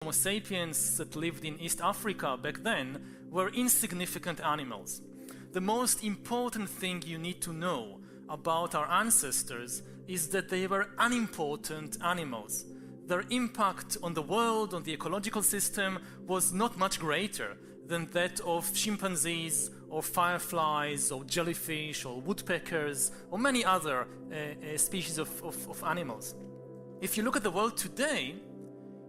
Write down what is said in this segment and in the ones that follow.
Homo sapiens that lived in East Africa back then were insignificant animals. The most important thing you need to know about our ancestors is that they were unimportant animals. Their impact on the world, on the ecological system, was not much greater than that of chimpanzees or fireflies or jellyfish or woodpeckers or many other species of animals. If you look at the world today,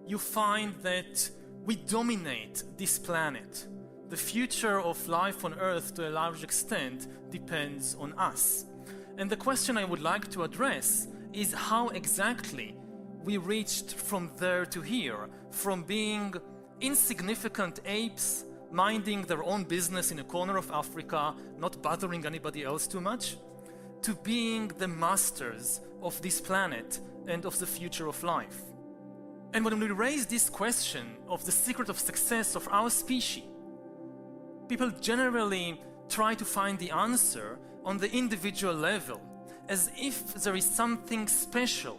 you find that we dominate this planet. The future of life on Earth, to a large extent, depends on us. And the question I would like to address is how exactly we reached from there to here, from being insignificant apes minding their own business in a corner of Africa, not bothering anybody else too much, to being the masters of this planet and of the future of life. And when we raise this question of the secret of success of our species, people generally try to find the answer on the individual level, as if there is something special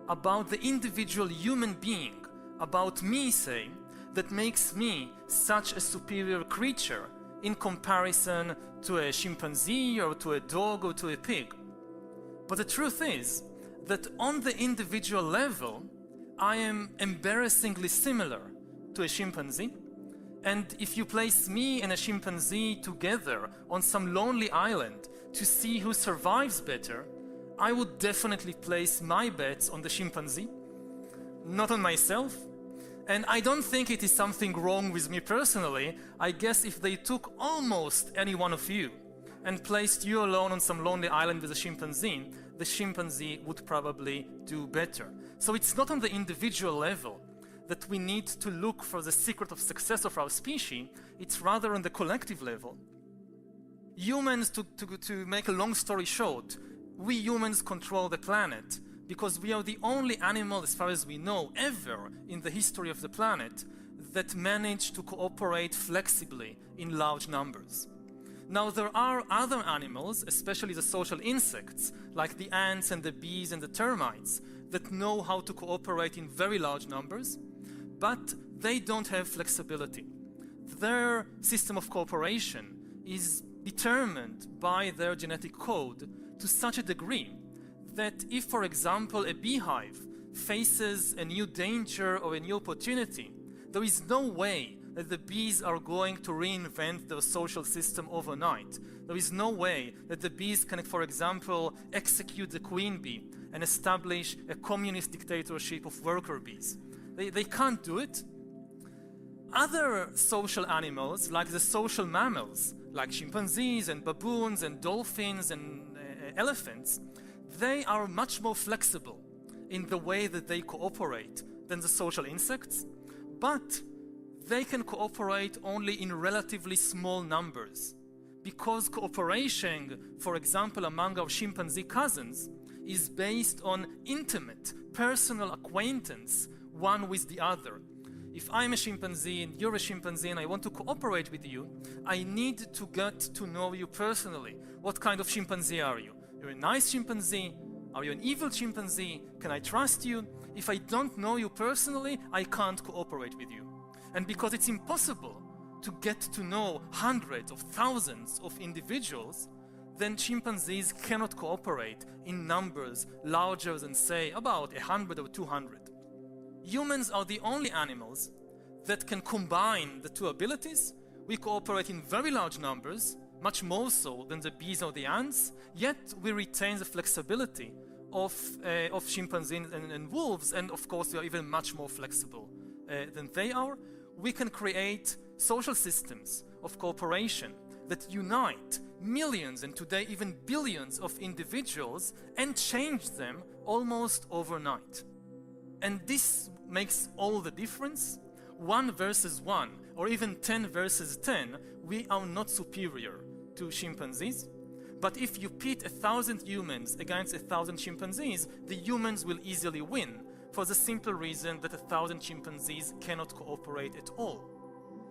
about the individual human being, about me, say, that makes me such a superior creature in comparison to a chimpanzee or to a dog or to a pig. But the truth is that on the individual level, I am embarrassingly similar to a chimpanzee. And if you place me and a chimpanzee together on some lonely island to see who survives better, I would definitely place my bets on the chimpanzee, not on myself. And I don't think it is something wrong with me personally. I guess if they took almost any one of you and placed you alone on some lonely island with a chimpanzee, the chimpanzee would probably do better. So it's not on the individual level that we need to look for the secret of success of our species, it's rather on the collective level. Humans, to make a long story short, we humans control the planet because we are the only animal, as far as we know, ever in the history of the planet that managed to cooperate flexibly in large numbers. Now, there are other animals, especially the social insects, like the ants and the bees and the termites, that know how to cooperate in very large numbers, but they don't have flexibility. Their system of cooperation is determined by their genetic code to such a degree that if, for example, a beehive faces a new danger or a new opportunity, there is no way that the bees are going to reinvent their social system overnight. There is no way that the bees can, for example, execute the queen bee and establish a communist dictatorship of worker bees. They can't do it. Other social animals, like the social mammals, like chimpanzees and baboons and dolphins and elephants, they are much more flexible in the way that they cooperate than the social insects, but they can cooperate only in relatively small numbers, because cooperation, for example, among our chimpanzee cousins, is based on intimate, personal acquaintance one with the other. If I'm a chimpanzee and you're a chimpanzee and I want to cooperate with you, I need to get to know you personally. What kind of chimpanzee are you? You're a nice chimpanzee? Are you an evil chimpanzee? Can I trust you? If I don't know you personally, I can't cooperate with you. And because it's impossible to get to know hundreds of thousands of individuals, then chimpanzees cannot cooperate in numbers larger than, say, about 100 or 200. Humans are the only animals that can combine the two abilities. We cooperate in very large numbers, much more so than the bees or the ants, yet we retain the flexibility of chimpanzees and wolves, and of course we are even much more flexible than they are. We can create social systems of cooperation that unite millions and today even billions of individuals and change them almost overnight. And this makes all the difference. 1 versus 1, or even 10 versus 10, we are not superior to chimpanzees. But if you pit 1,000 humans against 1,000 chimpanzees, the humans will easily win, for the simple reason that 1,000 chimpanzees cannot cooperate at all.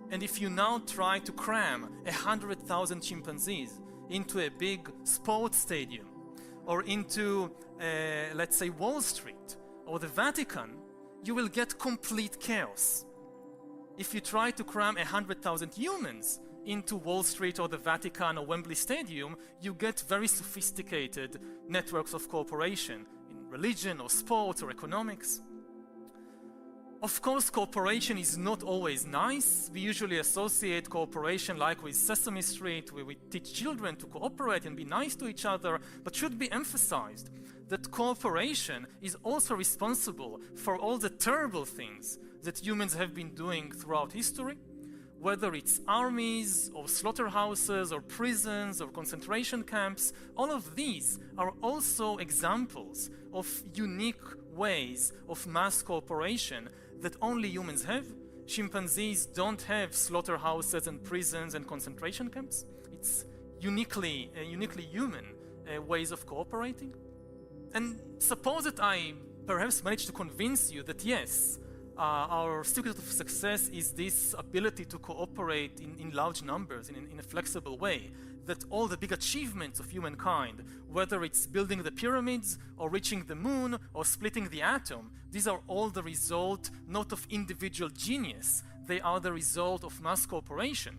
And if you now try to cram 100,000 chimpanzees into a big sports stadium, or into, let's say, Wall Street, or the Vatican, you will get complete chaos. if you try to cram 100,000 humans into Wall Street or the Vatican or Wembley Stadium, you get very sophisticated networks of cooperation in religion or sports or economics. Of course, cooperation is not always nice. We usually associate cooperation like with Sesame Street, where we teach children to cooperate and be nice to each other, but should be emphasized that cooperation is also responsible for all the terrible things that humans have been doing throughout history, whether it's armies or slaughterhouses or prisons or concentration camps. All of these are also examples of unique ways of mass cooperation that only humans have. Chimpanzees don't have slaughterhouses and prisons and concentration camps. It's uniquely human ways of cooperating. And suppose that I perhaps managed to convince you that yes, our secret of success is this ability to cooperate in large numbers, in a flexible way, that all the big achievements of humankind, whether it's building the pyramids or reaching the moon or splitting the atom, these are all the result not of individual genius, they are the result of mass cooperation.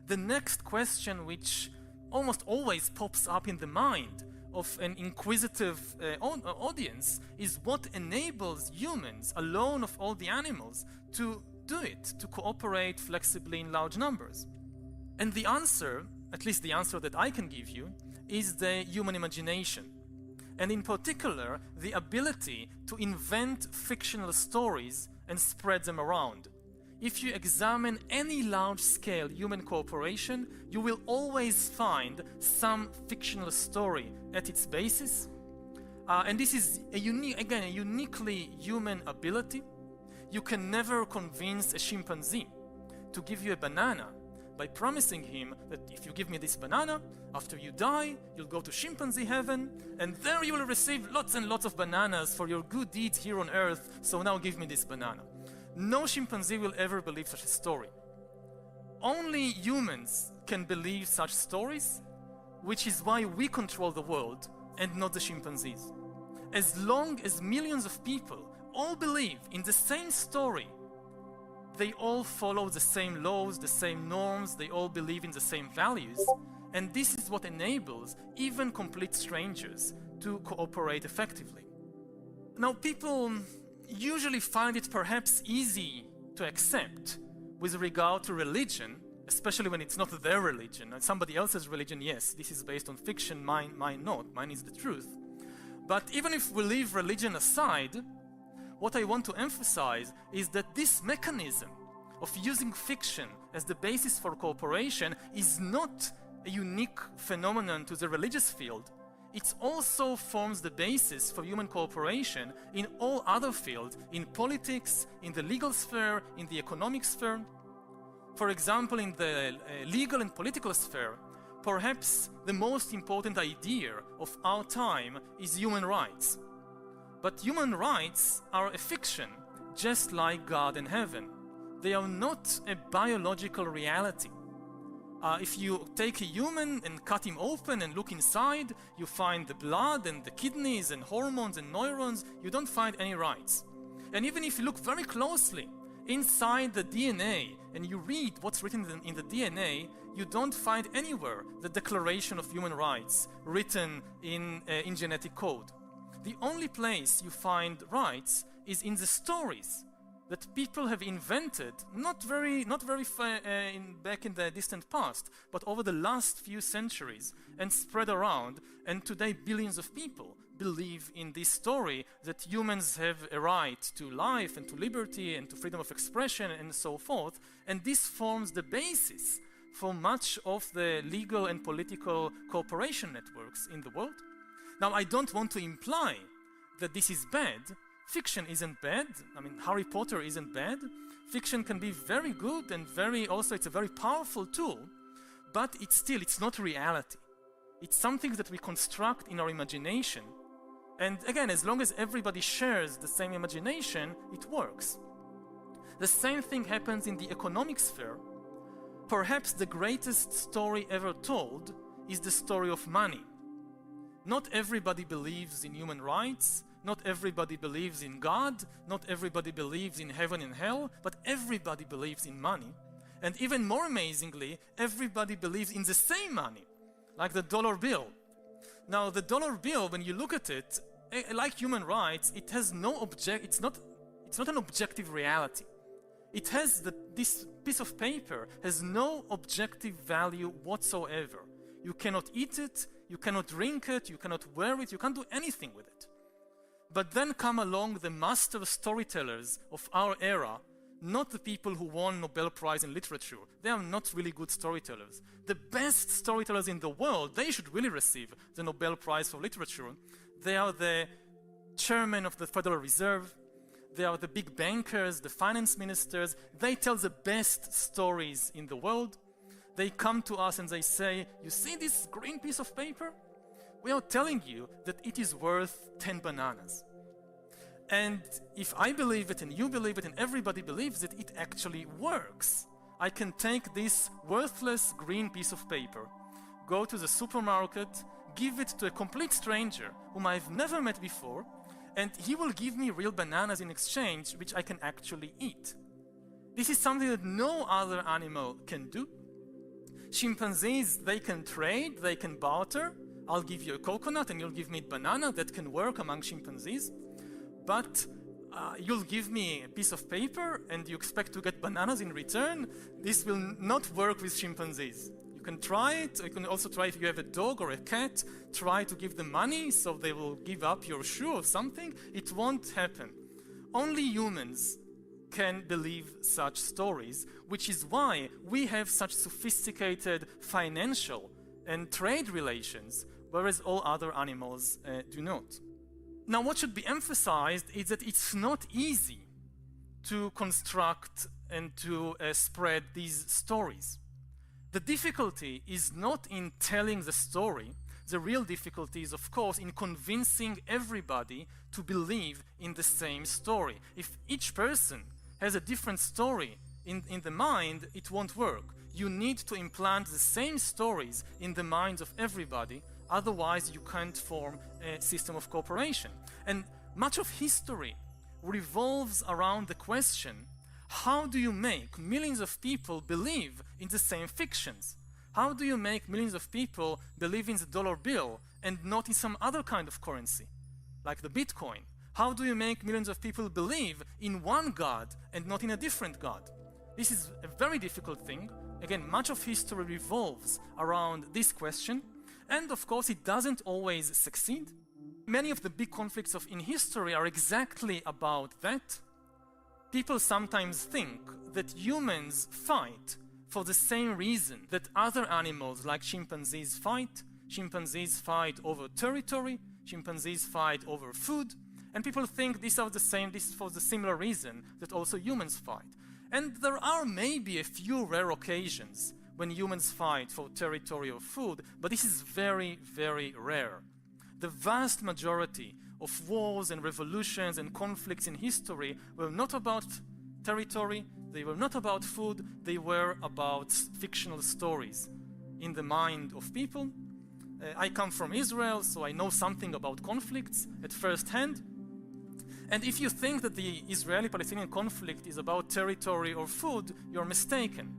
The next question, which almost always pops up in the mind of an inquisitive audience, is what enables humans, alone of all the animals, to do it, to cooperate flexibly in large numbers? And the answer, at least the answer that I can give you, is the human imagination. And in particular, the ability to invent fictional stories and spread them around. If you examine any large-scale human cooperation, you will always find some fictional story at its basis. And this is a uniquely human ability. You can never convince a chimpanzee to give you a banana by promising him that if you give me this banana, after you die, you'll go to chimpanzee heaven, and there you will receive lots and lots of bananas for your good deeds here on earth, so now give me this banana. No chimpanzee will ever believe such a story. Only humans can believe such stories, which is why we control the world and not the chimpanzees. As long as millions of people all believe in the same story, they all follow the same laws, the same norms, they all believe in the same values, and this is what enables even complete strangers to cooperate effectively. Now, people usually find it perhaps easy to accept with regard to religion, especially when it's not their religion. Somebody else's religion, yes, this is based on fiction, mine not, mine is the truth. But even if we leave religion aside, what I want to emphasize is that this mechanism of using fiction as the basis for cooperation is not a unique phenomenon to the religious field. It also forms the basis for human cooperation in all other fields, in politics, in the legal sphere, in the economic sphere. For example, in the legal and political sphere, perhaps the most important idea of our time is human rights. But human rights are a fiction, just like God and heaven. They are not a biological reality. If you take a human and cut him open and look inside, you find the blood and the kidneys and hormones and neurons. You don't find any rights. And even if you look very closely inside the DNA and you read what's written in the DNA, you don't find anywhere the Declaration of Human Rights written in genetic code. The only place you find rights is in the stories that people have invented, not very back in the distant past, but over the last few centuries, and spread around. And today, billions of people believe in this story that humans have a right to life and to liberty and to freedom of expression and so forth. And this forms the basis for much of the legal and political cooperation networks in the world. Now, I don't want to imply that this is bad. Fiction isn't bad. I mean, Harry Potter isn't bad. Fiction can be very good and it's a very powerful tool, but it's not reality. It's something that we construct in our imagination. And again, as long as everybody shares the same imagination, it works. The same thing happens in the economic sphere. Perhaps the greatest story ever told is the story of money. Not everybody believes in human rights. not everybody believes in God, not everybody believes in heaven and hell, but everybody believes in money. And even more amazingly, everybody believes in the same money, like the dollar bill. Now, the dollar bill, when you look at it, like human rights, it has no it's not an objective reality. It has this piece of paper has no objective value whatsoever. You cannot eat it, you cannot drink it, you cannot wear it, you can't do anything with it. But then come along the master storytellers of our era, not the people who won Nobel Prize in literature. They are not really good storytellers. The best storytellers in the world, they should really receive the Nobel Prize for literature. They are the chairman of the Federal Reserve. They are the big bankers, the finance ministers. They tell the best stories in the world. They come to us and they say, you see this green piece of paper? We are telling you that it is worth 10 bananas. And if I believe it and you believe it and everybody believes it, it actually works. I can take this worthless green piece of paper, go to the supermarket, give it to a complete stranger whom I've never met before, and he will give me real bananas in exchange, which I can actually eat. This is something that no other animal can do. Chimpanzees, they can trade, they can barter. I'll give you a coconut and you'll give me a banana. That can work among chimpanzees. But you'll give me a piece of paper and you expect to get bananas in return. This will not work with chimpanzees. You can try it. You can also try if you have a dog or a cat, try to give them money so they will give up your shoe or something. It won't happen. Only humans can believe such stories, which is why we have such sophisticated financial and trade relations, whereas all other animals do not. Now, what should be emphasized is that it's not easy to construct and to spread these stories. The difficulty is not in telling the story. The real difficulty is, of course, in convincing everybody to believe in the same story. If each person has a different story in the mind, it won't work. You need to implant the same stories in the minds of everybody, otherwise you can't form a system of cooperation. And much of history revolves around the question, how do you make millions of people believe in the same fictions? How do you make millions of people believe in the dollar bill and not in some other kind of currency, like the Bitcoin? How do you make millions of people believe in one God and not in a different God? This is a very difficult thing. Again, much of history revolves around this question, and of course it doesn't always succeed. Many of the big conflicts in history are exactly about that. People sometimes think that humans fight for the same reason that other animals like chimpanzees fight. Chimpanzees fight over territory, chimpanzees fight over food, and people think this is for the similar reason that also humans fight. And there are maybe a few rare occasions when humans fight for territory or food, but this is very, very rare. The vast majority of wars and revolutions and conflicts in history were not about territory, they were not about food, they were about fictional stories in the mind of people. I come from Israel, so I know something about conflicts at first hand. And if you think that the Israeli-Palestinian conflict is about territory or food, you're mistaken.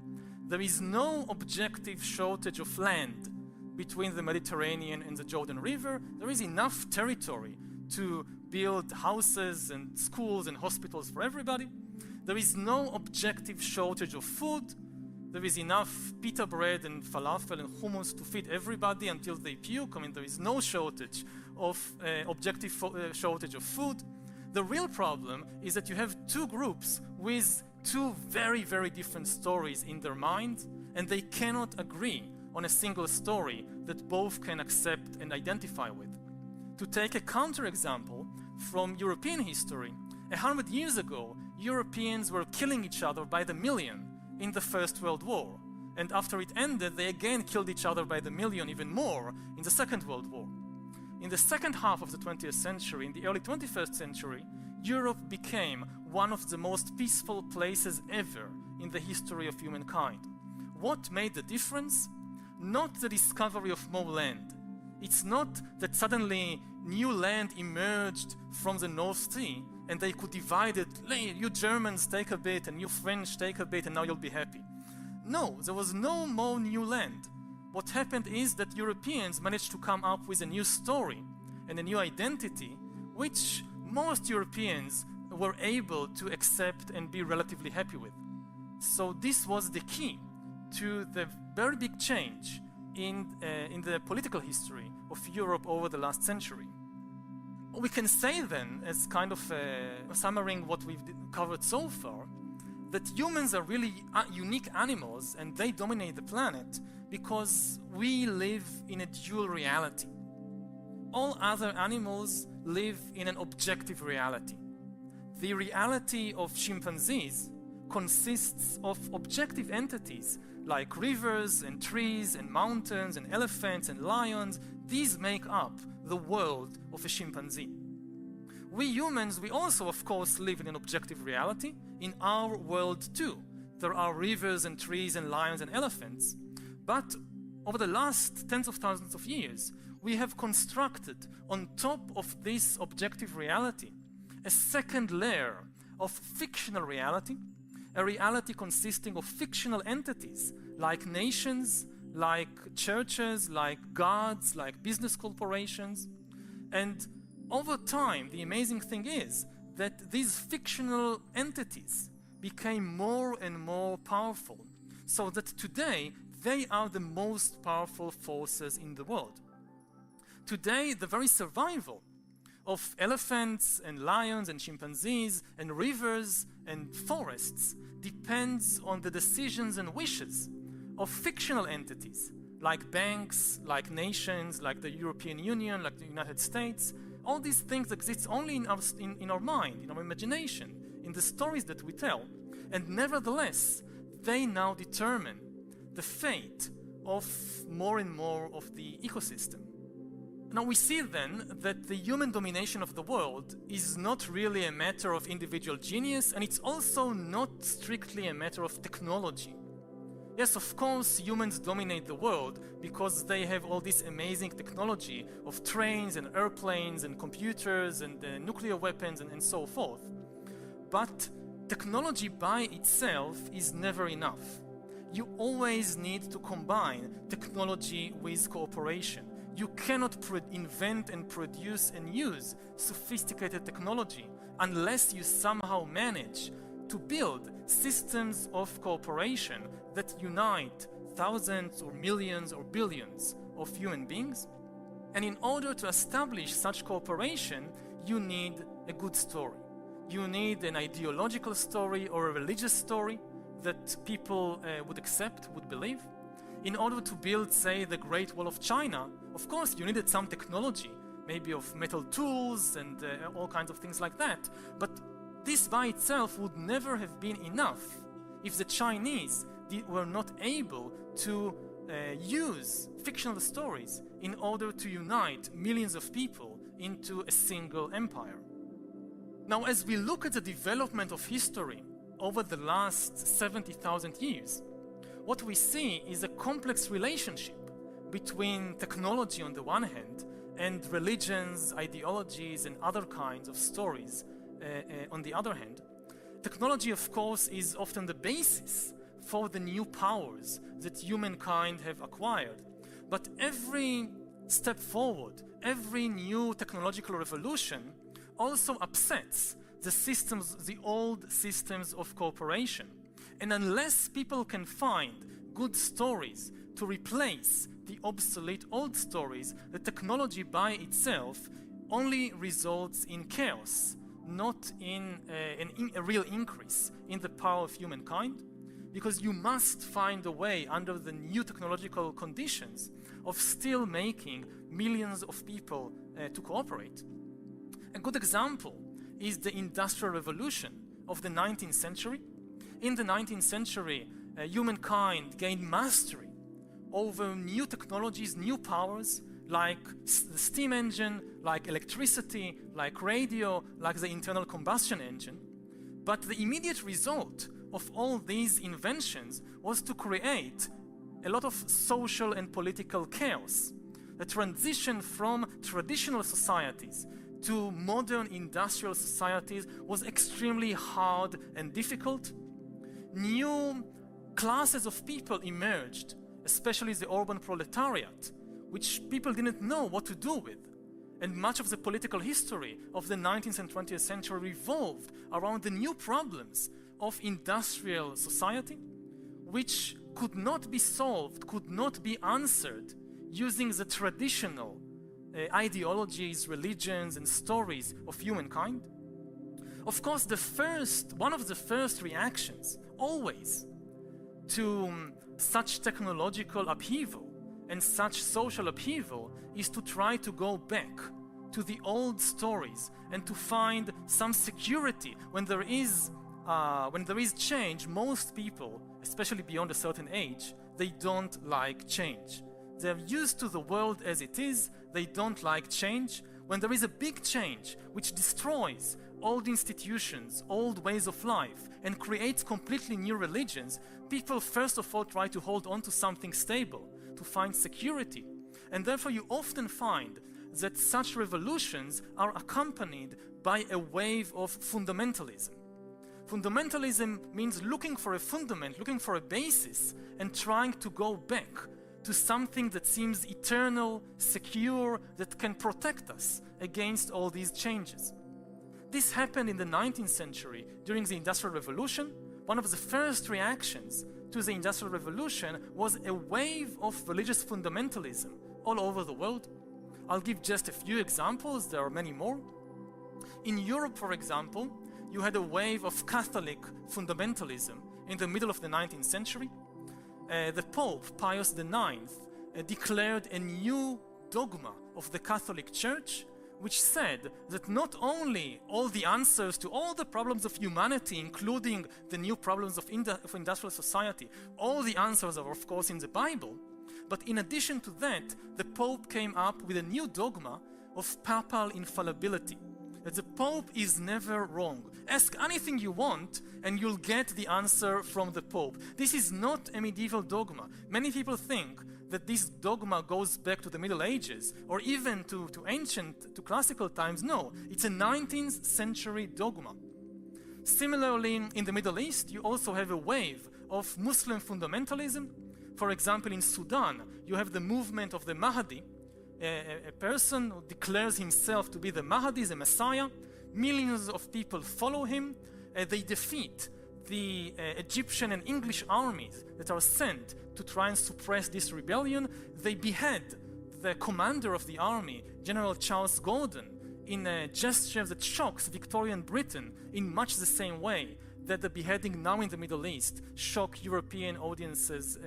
There is no objective shortage of land between the Mediterranean and the Jordan River. There is enough territory to build houses and schools and hospitals for everybody. There is no objective shortage of food. There is enough pita bread and falafel and hummus to feed everybody until they puke. I mean, there is no shortage of objective shortage of food. The real problem is that you have two groups with two very, very different stories in their minds, and they cannot agree on a single story that both can accept and identify with. To take a counterexample from European history, 100 years ago, Europeans were killing each other by the million in the First World War. And after it ended, they again killed each other by the million, even more, in the Second World War. In the second half of the 20th century, in the early 21st century, Europe became one of the most peaceful places ever in the history of humankind. What made the difference? Not the discovery of more land. It's not that suddenly new land emerged from the North Sea and they could divide it, you Germans take a bit and you French take a bit and now you'll be happy. No, there was no more new land. What happened is that Europeans managed to come up with a new story and a new identity which most Europeans were able to accept and be relatively happy with. So this was the key to the very big change in the political history of Europe over the last century. We can say then, as kind of summarizing what we've covered so far, that humans are really unique animals and they dominate the planet because we live in a dual reality. All other animals live in an objective reality. The reality of chimpanzees consists of objective entities like rivers and trees and mountains and elephants and lions. These make up the world of a chimpanzee. We humans, we also of course live in an objective reality. In our world too, there are rivers and trees and lions and elephants. But over the last tens of thousands of years, we have constructed on top of this objective reality a second layer of fictional reality, a reality consisting of fictional entities like nations, like churches, like gods, like business corporations. And over time, the amazing thing is that these fictional entities became more and more powerful, so that today they are the most powerful forces in the world. Today, the very survival of elephants and lions and chimpanzees and rivers and forests depends on the decisions and wishes of fictional entities like banks, like nations, like the European Union, like the United States. All these things exist only in our mind, in our imagination, in the stories that we tell. And nevertheless, they now determine the fate of more and more of the ecosystem. Now we see then that the human domination of the world is not really a matter of individual genius, and it's also not strictly a matter of technology. Yes, of course, humans dominate the world because they have all this amazing technology of trains and airplanes and computers and nuclear weapons and so forth. But technology by itself is never enough. You always need to combine technology with cooperation. You cannot invent and produce and use sophisticated technology unless you somehow manage to build systems of cooperation that unite thousands or millions or billions of human beings. And in order to establish such cooperation, you need a good story. You need an ideological story or a religious story that people would accept, would believe. In order to build, say, the Great Wall of China, of course, you needed some technology, maybe of metal tools and all kinds of things like that. But this by itself would never have been enough if the Chinese were not able to use fictional stories in order to unite millions of people into a single empire. Now, as we look at the development of history over the last 70,000 years, what we see is a complex relationship between technology on the one hand and religions, ideologies, and other kinds of stories on the other hand. Technology, of course, is often the basis for the new powers that humankind have acquired. But every step forward, every new technological revolution also upsets the old systems of cooperation. And unless people can find good stories to replace the obsolete old stories, the technology by itself only results in chaos, not in a real increase in the power of humankind, because you must find a way under the new technological conditions of still making millions of people to cooperate. A good example is the Industrial Revolution of the 19th century. In the 19th century, humankind gained mastery over new technologies, new powers, like the steam engine, like electricity, like radio, like the internal combustion engine. But the immediate result of all these inventions was to create a lot of social and political chaos. the transition from traditional societies to modern industrial societies was extremely hard and difficult. New classes of people emerged, especially the urban proletariat, which people didn't know what to do with. And much of the political history of the 19th and 20th century revolved around the new problems of industrial society, which could not be solved, could not be answered using the traditional ideologies, religions, and stories of humankind. Of course, one of the first reactions, always, to such technological upheaval and such social upheaval is to try to go back to the old stories and to find some security. When there is change, most people, especially beyond a certain age, they don't like change. They're used to the world as it is. They don't like change. When there is a big change which destroys old institutions, old ways of life, and creates completely new religions, people first of all try to hold on to something stable, to find security. And therefore you often find that such revolutions are accompanied by a wave of fundamentalism. Fundamentalism means looking for a fundament, looking for a basis, and trying to go back to something that seems eternal, secure, that can protect us against all these changes. This happened in the 19th century during the Industrial Revolution. One of the first reactions to the Industrial Revolution was a wave of religious fundamentalism all over the world. I'll give just a few examples, there are many more. In Europe, for example, you had a wave of Catholic fundamentalism in the middle of the 19th century. The Pope, Pius IX, declared a new dogma of the Catholic Church, which said that not only all the answers to all the problems of humanity, including the new problems of industrial society, all the answers are of course in the Bible, but in addition to that, the Pope came up with a new dogma of papal infallibility, that the Pope is never wrong. Ask anything you want and you'll get the answer from the Pope. This is not a medieval dogma. Many people think that this dogma goes back to the Middle Ages or even to classical times. No, it's a 19th century dogma. Similarly, in the Middle East, you also have a wave of Muslim fundamentalism. For example, in Sudan, you have the movement of the Mahdi, a person who declares himself to be the Mahdi, the Messiah. Millions of people follow him. They defeat the Egyptian and English armies that are sent to try and suppress this rebellion. They behead the commander of the army, General Charles Gordon, in a gesture that shocks Victorian Britain in much the same way that the beheading now in the Middle East shock European audiences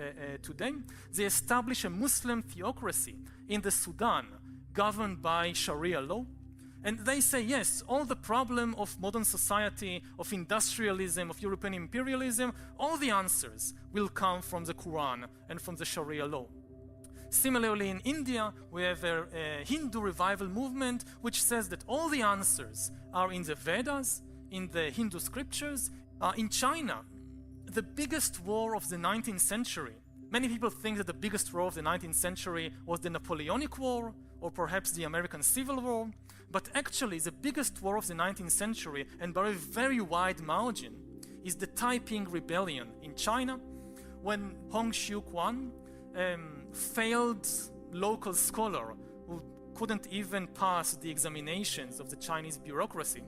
today. They establish a Muslim theocracy in the Sudan governed by Sharia law. And they say, yes, all the problem of modern society, of industrialism, of European imperialism, all the answers will come from the Quran and from the Sharia law. Similarly, in India, we have a Hindu revival movement which says that all the answers are in the Vedas, in the Hindu scriptures. In China, the biggest war of the 19th century, many people think that the biggest war of the 19th century was the Napoleonic War or perhaps the American Civil War, but actually the biggest war of the 19th century, and by a very wide margin, is the Taiping Rebellion in China, when Hong Xiuquan, failed local scholar who couldn't even pass the examinations of the Chinese bureaucracy.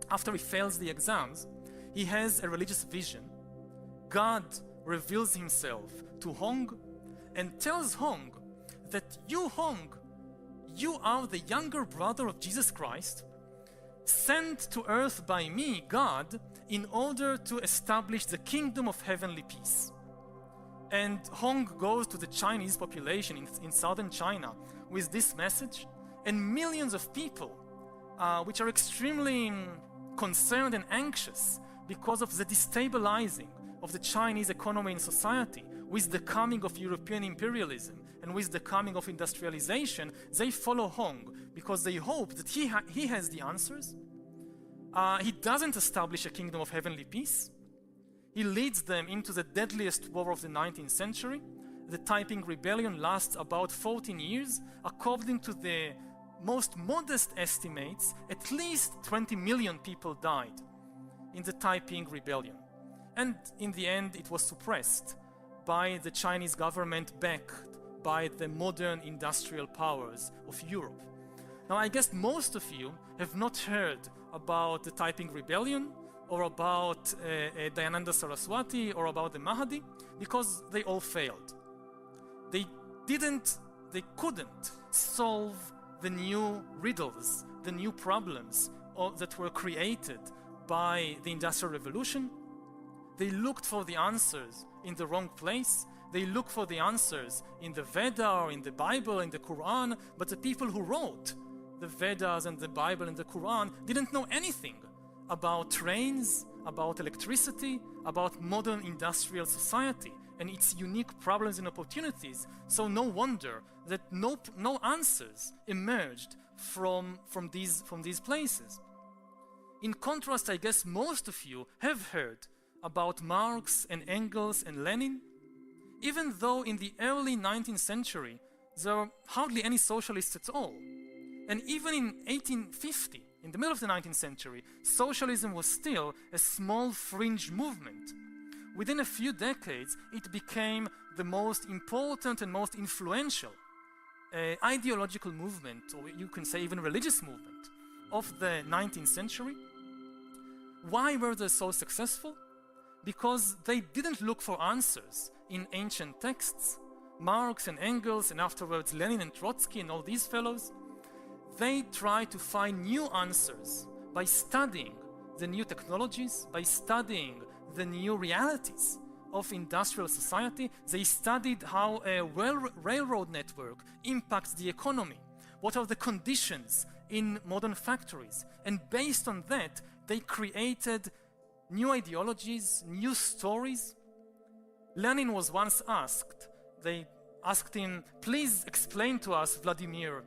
After he fails the exams, he has a religious vision. God reveals himself to Hong and tells Hong that you, Hong, you are the younger brother of Jesus Christ, sent to earth by me, God, in order to establish the kingdom of heavenly peace. And Hong goes to the Chinese population in southern China with this message, and millions of people, which are extremely concerned and anxious because of the destabilizing of the Chinese economy and society with the coming of European imperialism and with the coming of industrialization, they follow Hong because they hope that he has the answers. He doesn't establish a kingdom of heavenly peace. He leads them into the deadliest war of the 19th century, the Taiping Rebellion lasts about 14 years. According to the most modest estimates, at least 20 million people died in the Taiping Rebellion. And in the end, it was suppressed by the Chinese government, backed by the modern industrial powers of Europe. Now, I guess most of you have not heard about the Taiping Rebellion or about Dayananda Saraswati or about the Mahdi, because they all failed. They couldn't solve the new riddles, the new problems that were created by the Industrial Revolution. They looked for the answers in the wrong place. They looked for the answers in the Veda or in the Bible, in the Quran, but the people who wrote the Vedas and the Bible and the Quran didn't know anything about trains, about electricity, about modern industrial society and its unique problems and opportunities. So no wonder that no answers emerged from these places. In contrast, I guess most of you have heard about Marx and Engels and Lenin, even though in the early 19th century there were hardly any socialists at all. And even in 1850, in the middle of the 19th century, socialism was still a small fringe movement. Within a few decades, it became the most important and most influential ideological movement, or you can say even religious movement, of the 19th century. Why were they so successful? Because they didn't look for answers in ancient texts. Marx and Engels, and afterwards Lenin and Trotsky and all these fellows, they tried to find new answers by studying the new technologies, by studying the new realities of industrial society. They studied how a railroad network impacts the economy. What are the conditions in modern factories? And based on that, they created new ideologies, new stories. Lenin was once asked, they asked him, please explain to us, Vladimir,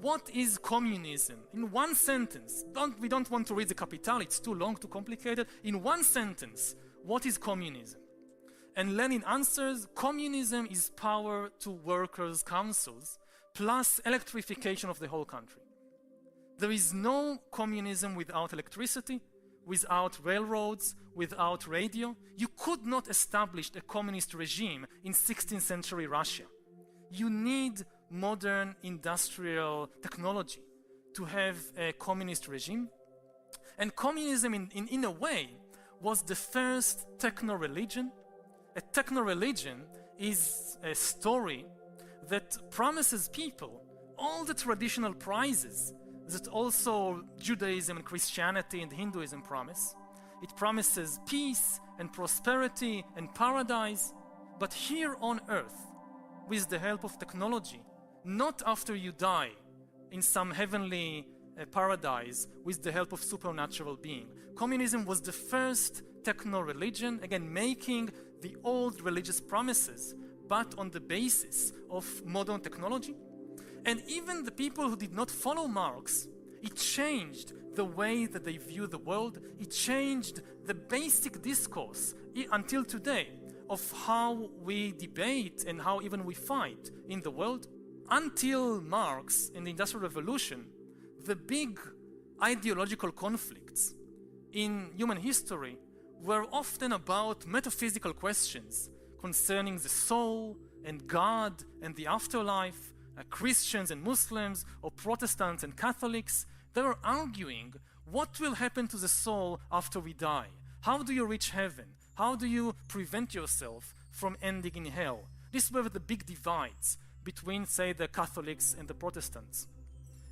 what is communism? In one sentence. We don't want to read the Capital, it's too long, too complicated. In one sentence, what is communism? And Lenin answers, communism is power to workers' councils plus electrification of the whole country. There is no communism without electricity, without railroads, without radio. You could not establish a communist regime in 16th century Russia. You need modern industrial technology to have a communist regime. And communism, in a way, was the first techno-religion. A techno-religion is a story that promises people all the traditional prizes that also Judaism and Christianity and Hinduism promise. It promises peace and prosperity and paradise, but here on earth, with the help of technology, not after you die in some heavenly paradise with the help of supernatural being. Communism was the first techno-religion, again making the old religious promises, but on the basis of modern technology. And even the people who did not follow Marx, it changed the way that they view the world. It changed the basic discourse until today of how we debate and how even we fight in the world. Until Marx and the Industrial Revolution, the big ideological conflicts in human history were often about metaphysical questions concerning the soul and God and the afterlife. Christians and Muslims, or Protestants and Catholics, they were arguing what will happen to the soul after we die. How do you reach heaven? How do you prevent yourself from ending in hell? These were the big divides between, say, the Catholics and the Protestants.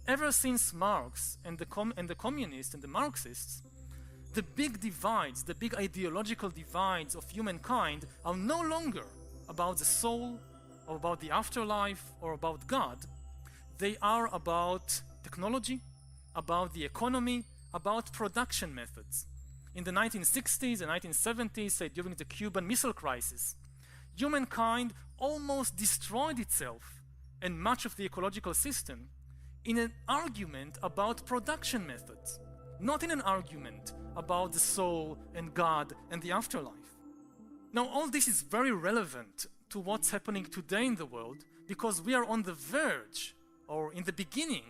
Ever since Marx and the communists and the Marxists, the big divides, the big ideological divides of humankind are no longer about the soul, or about the afterlife, or about God. They are about technology, about the economy, about production methods. In the 1960s and 1970s, say during the Cuban Missile Crisis, humankind almost destroyed itself and much of the ecological system in an argument about production methods, not in an argument about the soul and God and the afterlife. Now, all this is very relevant to what's happening today in the world, because we are on the verge, or in the beginning,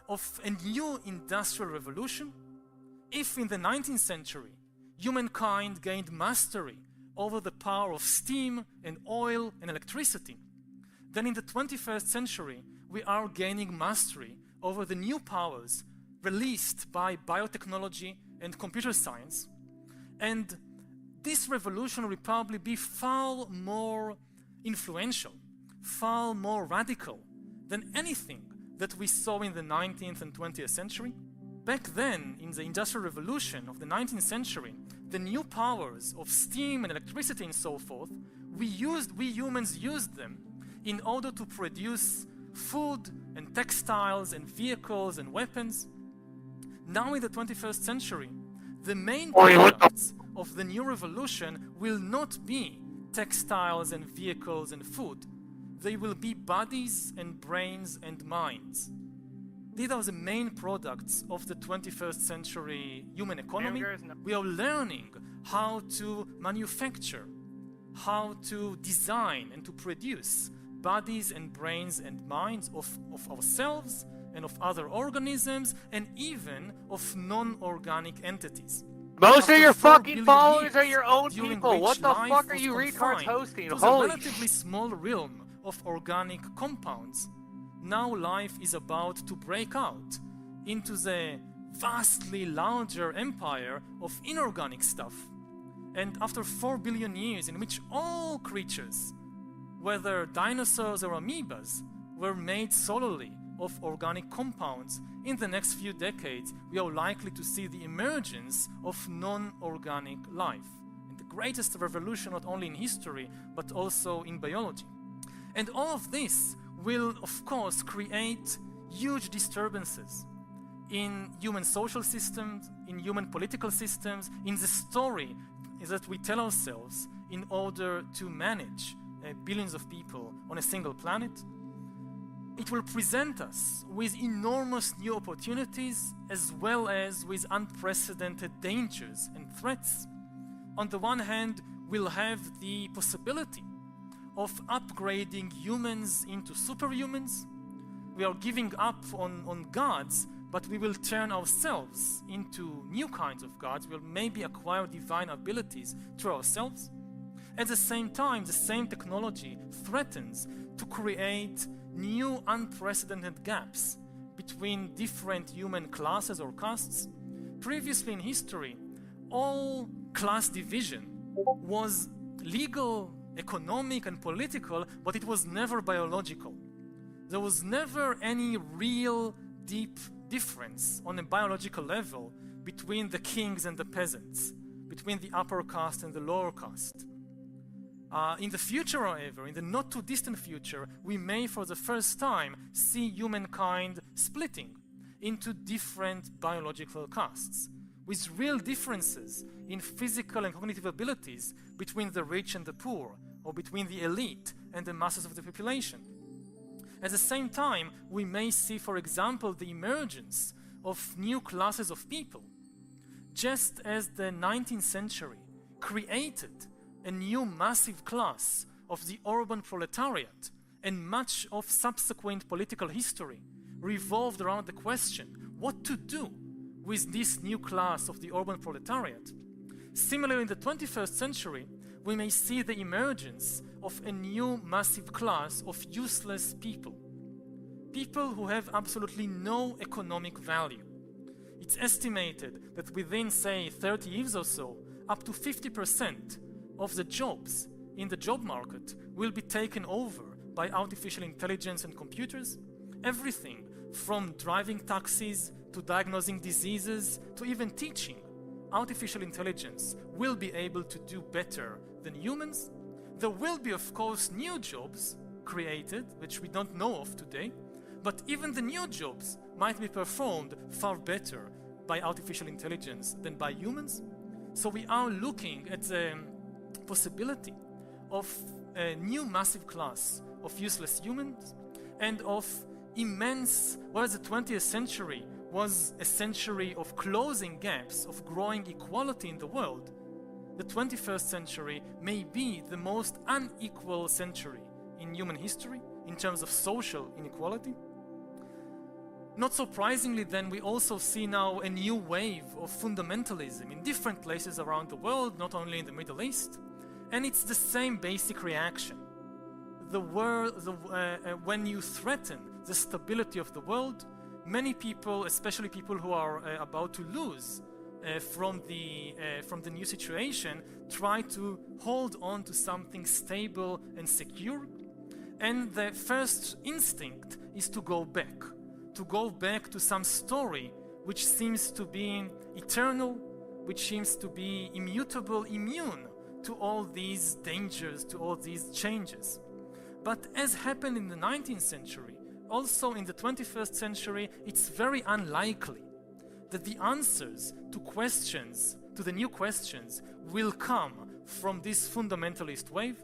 of a new industrial revolution. If in the 19th century humankind gained mastery over the power of steam and oil and electricity, then in the 21st century we are gaining mastery over the new powers released by biotechnology and computer science. And this revolution will probably be far more influential, far more radical than anything that we saw in the 19th and 20th century. Back then, in the Industrial Revolution of the 19th century, the new powers of steam and electricity and so forth, we humans used them in order to produce food and textiles and vehicles and weapons. Now in the 21st century, the main products of the new revolution will not be textiles and vehicles and food. They will be bodies and brains and minds. These are the main products of the 21st century human economy. We are learning how to manufacture, how to design and to produce bodies and brains and minds of ourselves and of other organisms and even of non-organic entities. Most of your fucking followers are your own people. What the fuck are you retards hosting? It was a relatively small realm of organic compounds. Now life is about to break out into the vastly larger empire of inorganic stuff. And after 4 billion years in which all creatures, whether dinosaurs or amoebas, were made solely of organic compounds, in the next few decades we are likely to see the emergence of non-organic life. And the greatest revolution not only in history but also in biology. And all of this will of course create huge disturbances in human social systems, in human political systems, in the story that we tell ourselves in order to manage billions of people on a single planet. It will present us with enormous new opportunities as well as with unprecedented dangers and threats. On the one hand, we'll have the possibility of upgrading humans into superhumans. We are giving up on gods, but we will turn ourselves into new kinds of gods. We'll maybe acquire divine abilities through ourselves. At the same time, the same technology threatens to create new unprecedented gaps between different human classes or castes. Previously in history, all class division was legal, economic and political, but it was never biological. There was never any real deep difference on a biological level between the kings and the peasants, between the upper caste and the lower caste. In the future, however, in the not too distant future, we may for the first time see humankind splitting into different biological castes, with real differences in physical and cognitive abilities between the rich and the poor, or between the elite and the masses of the population. At the same time, we may see, for example, the emergence of new classes of people. Just as the 19th century created a new massive class of the urban proletariat, and much of subsequent political history revolved around the question what to do with this new class of the urban proletariat. Similarly, in the 21st century, we may see the emergence of a new massive class of useless people. People who have absolutely no economic value. It's estimated that within, say, 30 years or so, up to 50% of the jobs in the job market will be taken over by artificial intelligence and computers. Everything from driving taxis to diagnosing diseases to even teaching. Artificial intelligence will be able to do better than humans. There will be, of course, new jobs created, which we don't know of today, but even the new jobs might be performed far better by artificial intelligence than by humans. So we are looking at the possibility of a new massive class of useless humans and of immense, whereas the 20th century was a century of closing gaps, of growing equality in the world, the 21st century may be the most unequal century in human history in terms of social inequality. Not surprisingly, then, we also see now a new wave of fundamentalism in different places around the world, not only in the Middle East, and it's the same basic reaction. When you threaten the stability of the world, many people, especially people who are about to lose from the new situation, try to hold on to something stable and secure, and the first instinct is to go back to some story which seems to be eternal, which seems to be immutable, immune to all these dangers, to all these changes. But as happened in the 19th century, also in the 21st century, it's very unlikely that the answers to questions, to the new questions, will come from this fundamentalist wave.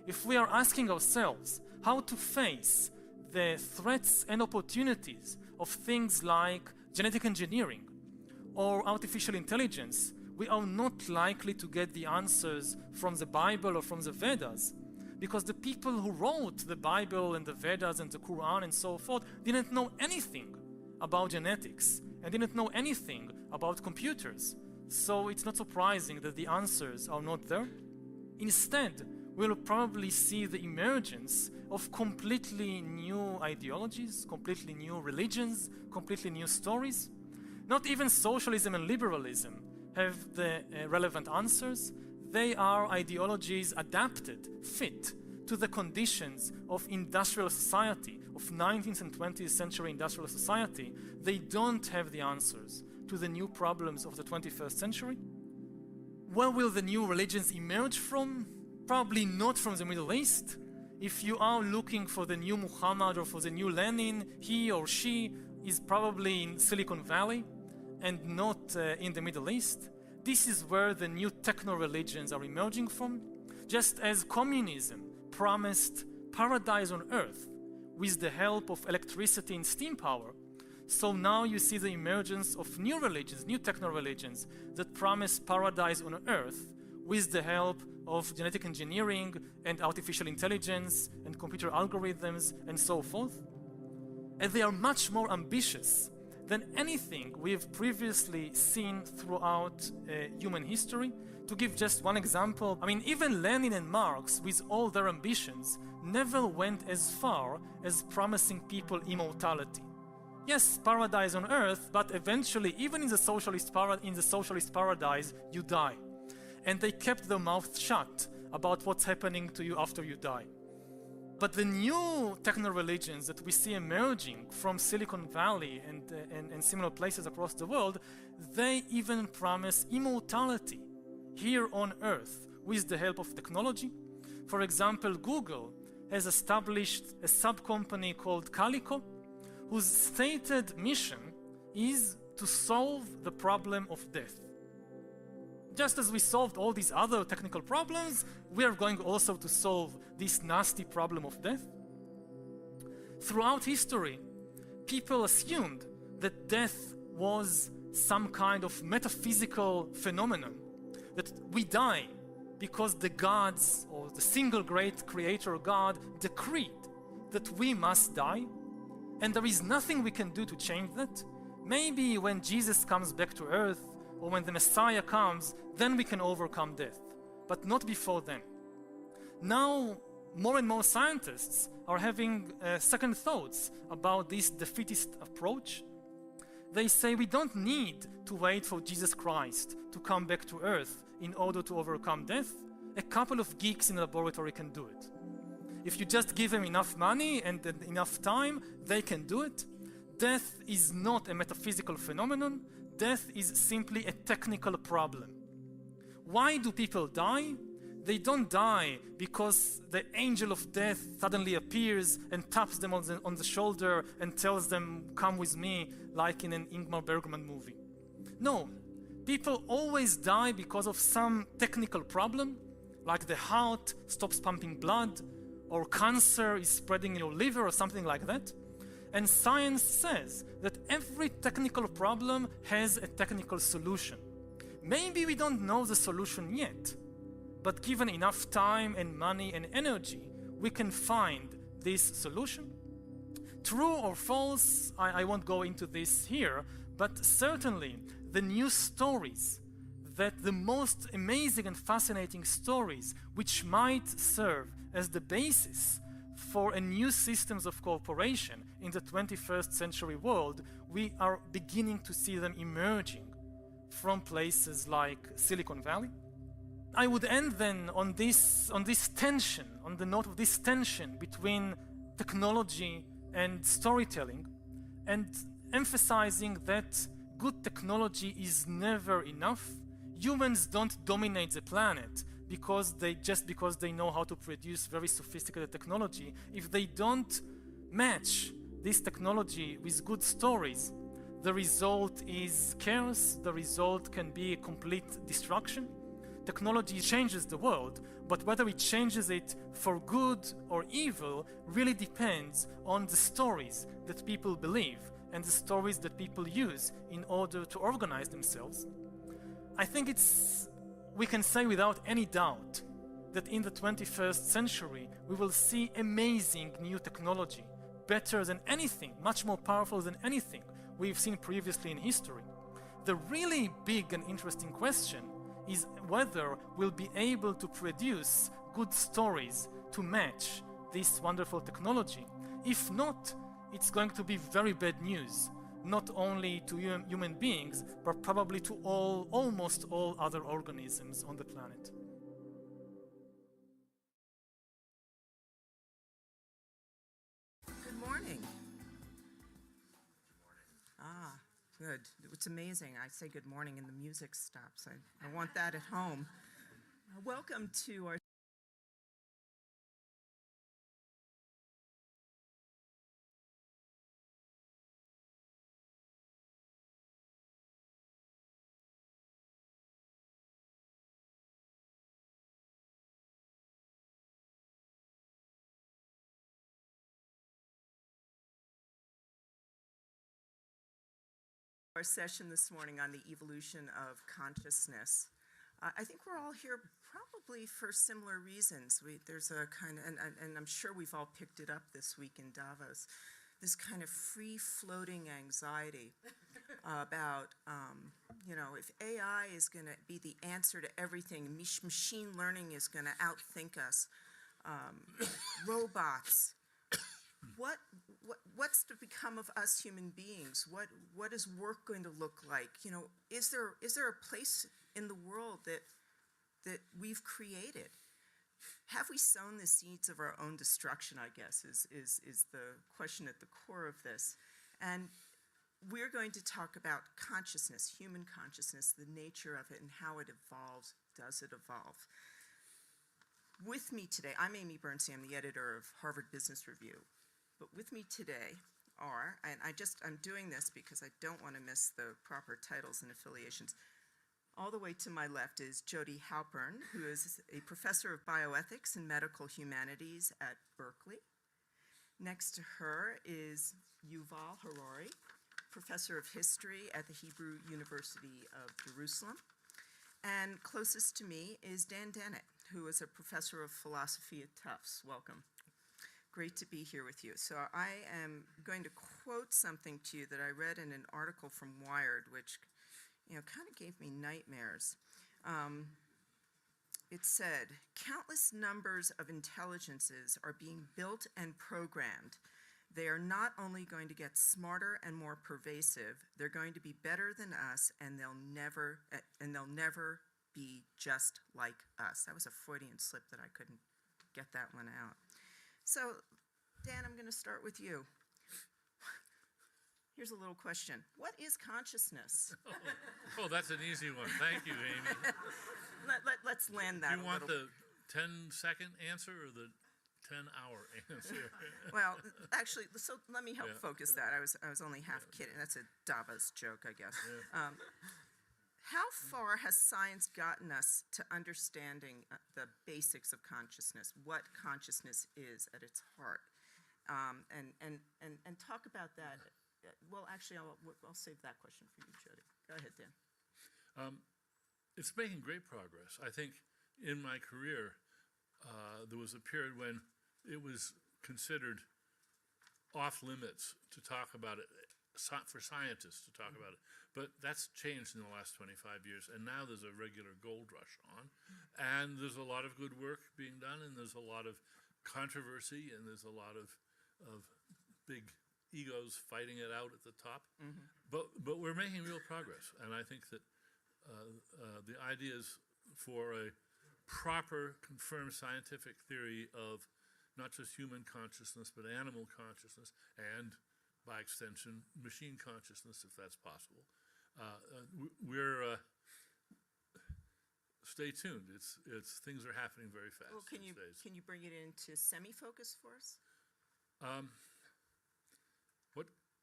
If we are asking ourselves how to face the threats and opportunities of things like genetic engineering or artificial intelligence, we are not likely to get the answers from the Bible or from the Vedas, because the people who wrote the Bible and the Vedas and the Quran and so forth didn't know anything about genetics and didn't know anything about computers. So it's not surprising that the answers are not there. Instead, we'll probably see the emergence of completely new ideologies, completely new religions, completely new stories. Not even socialism and liberalism have the relevant answers. They are ideologies adapted, fit to the conditions of industrial society, of 19th and 20th century industrial society. They don't have the answers to the new problems of the 21st century. Where will the new religions emerge from? Probably not from the Middle East. If you are looking for the new Muhammad or for the new Lenin, he or she is probably in Silicon Valley and not in the Middle East. This is where the new techno-religions are emerging from. Just as communism promised paradise on earth with the help of electricity and steam power, so now you see the emergence of new religions, new techno-religions that promise paradise on earth with the help of genetic engineering and artificial intelligence and computer algorithms and so forth. And they are much more ambitious than anything we have previously seen throughout human history. To give just one example, I mean, even Lenin and Marx, with all their ambitions, never went as far as promising people immortality. Yes, paradise on earth, but eventually, even in the socialist paradise, you die. And they kept their mouth shut about what's happening to you after you die. But the new techno-religions that we see emerging from Silicon Valley and similar places across the world, they even promise immortality here on Earth with the help of technology. For example, Google has established a sub-company called Calico, whose stated mission is to solve the problem of death. Just as we solved all these other technical problems, we are going also to solve this nasty problem of death. Throughout history, people assumed that death was some kind of metaphysical phenomenon, that we die because the gods or the single great creator God decreed that we must die, and there is nothing we can do to change that. Maybe when Jesus comes back to earth, or when the Messiah comes, then we can overcome death, but not before then. Now, more and more scientists are having second thoughts about this defeatist approach. They say we don't need to wait for Jesus Christ to come back to earth in order to overcome death. A couple of geeks in a laboratory can do it. If you just give them enough money and enough time, they can do it. Death is not a metaphysical phenomenon. Death is simply a technical problem. Why do people die? They don't die because the angel of death suddenly appears and taps them on the shoulder and tells them, "Come with me," like in an Ingmar Bergman movie. No, people always die because of some technical problem, like the heart stops pumping blood, or cancer is spreading in your liver, or something like that. And science says that every technical problem has a technical solution. Maybe we don't know the solution yet, but given enough time and money and energy, we can find this solution. True or false, I won't go into this here, but certainly the news stories, that the most amazing and fascinating stories which might serve as the basis for a new systems of cooperation in the 21st century world, we are beginning to see them emerging from places like Silicon Valley. I would end then on this tension, on the note of this tension between technology and storytelling, and emphasizing that good technology is never enough. Humans don't dominate the planet because they know how to produce very sophisticated technology. If they don't match this technology with good stories, the result is chaos. The result can be a complete destruction. Technology changes the world, but whether it changes it for good or evil really depends on the stories that people believe and the stories that people use in order to organize themselves. I think we can say without any doubt that in the 21st century we will see amazing new technology, better than anything, much more powerful than anything we've seen previously in history. The really big and interesting question is whether we'll be able to produce good stories to match this wonderful technology. If not, it's going to be very bad news, not only to human beings, but probably to almost all other organisms on the planet. Good morning. Good. It's amazing. I say good morning and the music stops. I want that at home. Welcome to our session this morning on the evolution of consciousness. I think we're all here probably for similar reasons. There's a kind of, and I'm sure we've all picked it up this week in Davos, this kind of free-floating anxiety about, if AI is going to be the answer to everything, machine learning is going to outthink us, robots. What's to become of us human beings? What is work going to look like? Is there a place in the world that we've created? Have we sown the seeds of our own destruction, I guess, is the question at the core of this. And we're going to talk about consciousness, human consciousness, the nature of it and how it evolves. Does it evolve? With me today, I'm Amy Bernstein, I'm the editor of Harvard Business Review. But with me today are, and I'm doing this because I don't want to miss the proper titles and affiliations. All the way to my left is Jody Halpern, who is a professor of bioethics and medical humanities at Berkeley. Next to her is Yuval Harari, professor of history at the Hebrew University of Jerusalem. And closest to me is Dan Dennett, who is a professor of philosophy at Tufts. Welcome. Great to be here with you. So I am going to quote something to you that I read in an article from Wired, which kind of gave me nightmares. It said, countless numbers of intelligences are being built and programmed. They are not only going to get smarter and more pervasive, they're going to be better than us, and they'll never be just like us. That was a Freudian slip that I couldn't get that one out. So, Dan, I'm going to start with you. Here's a little question. What is consciousness? Oh, that's an easy one. Thank you, Amy. Let's land that. Do you want the 10-second answer or the 10-hour answer? Well, actually, so let me help focus that. I was only half kidding. That's a Davos joke, I guess. Yeah. How far has science gotten us to understanding the basics of consciousness, what consciousness is at its heart? And talk about that. Well, actually, I'll save that question for you, Jody. Go ahead, Dan. it's making great progress. I think in my career, there was a period when it was considered off limits to talk about it, for scientists to talk about it. But that's changed in the last 25 years, and now there's a regular gold rush on. And there's a lot of good work being done, and there's a lot of controversy, and there's a lot of big egos fighting it out at the top. But we're making real progress, and I think that the ideas for a proper, confirmed scientific theory of not just human consciousness, but animal consciousness, and by extension, machine consciousness, if that's possible. Stay tuned. It's things are happening very fast. Well, these days. can you bring it into semi-focus for us?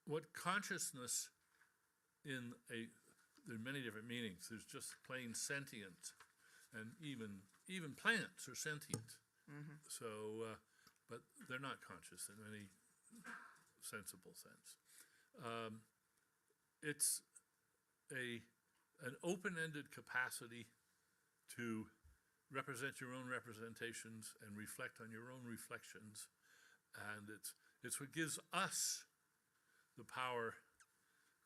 What consciousness there are many different meanings. There's just plain sentient, and even plants are sentient. So, but they're not conscious in any sensible sense. It's an open-ended capacity to represent your own representations and reflect on your own reflections, and it's what gives us the power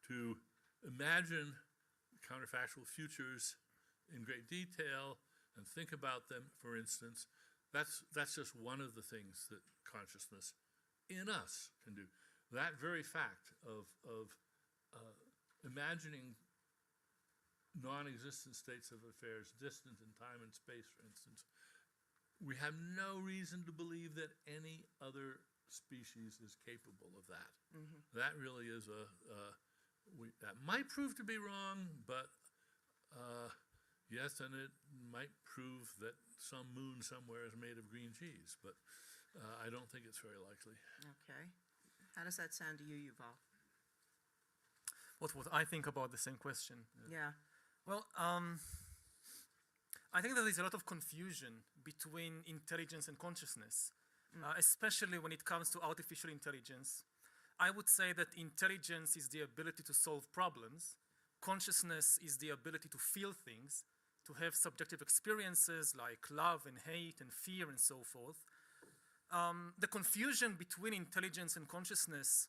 to imagine counterfactual futures in great detail and think about them. For instance, that's just one of the things that consciousness in us can do. That very fact of imagining non-existent states of affairs distant in time and space, for instance, we have no reason to believe that any other species is capable of that. That really is that might prove to be wrong, but yes, and it might prove that some moon somewhere is made of green cheese, but I don't think it's very likely. Okay. How does that sound to you, Yuval? What I think about the same question. Yeah. Well, I think there is a lot of confusion between intelligence and consciousness, especially when it comes to artificial intelligence. I would say that intelligence is the ability to solve problems. Consciousness is the ability to feel things, to have subjective experiences like love and hate and fear and so forth. The confusion between intelligence and consciousness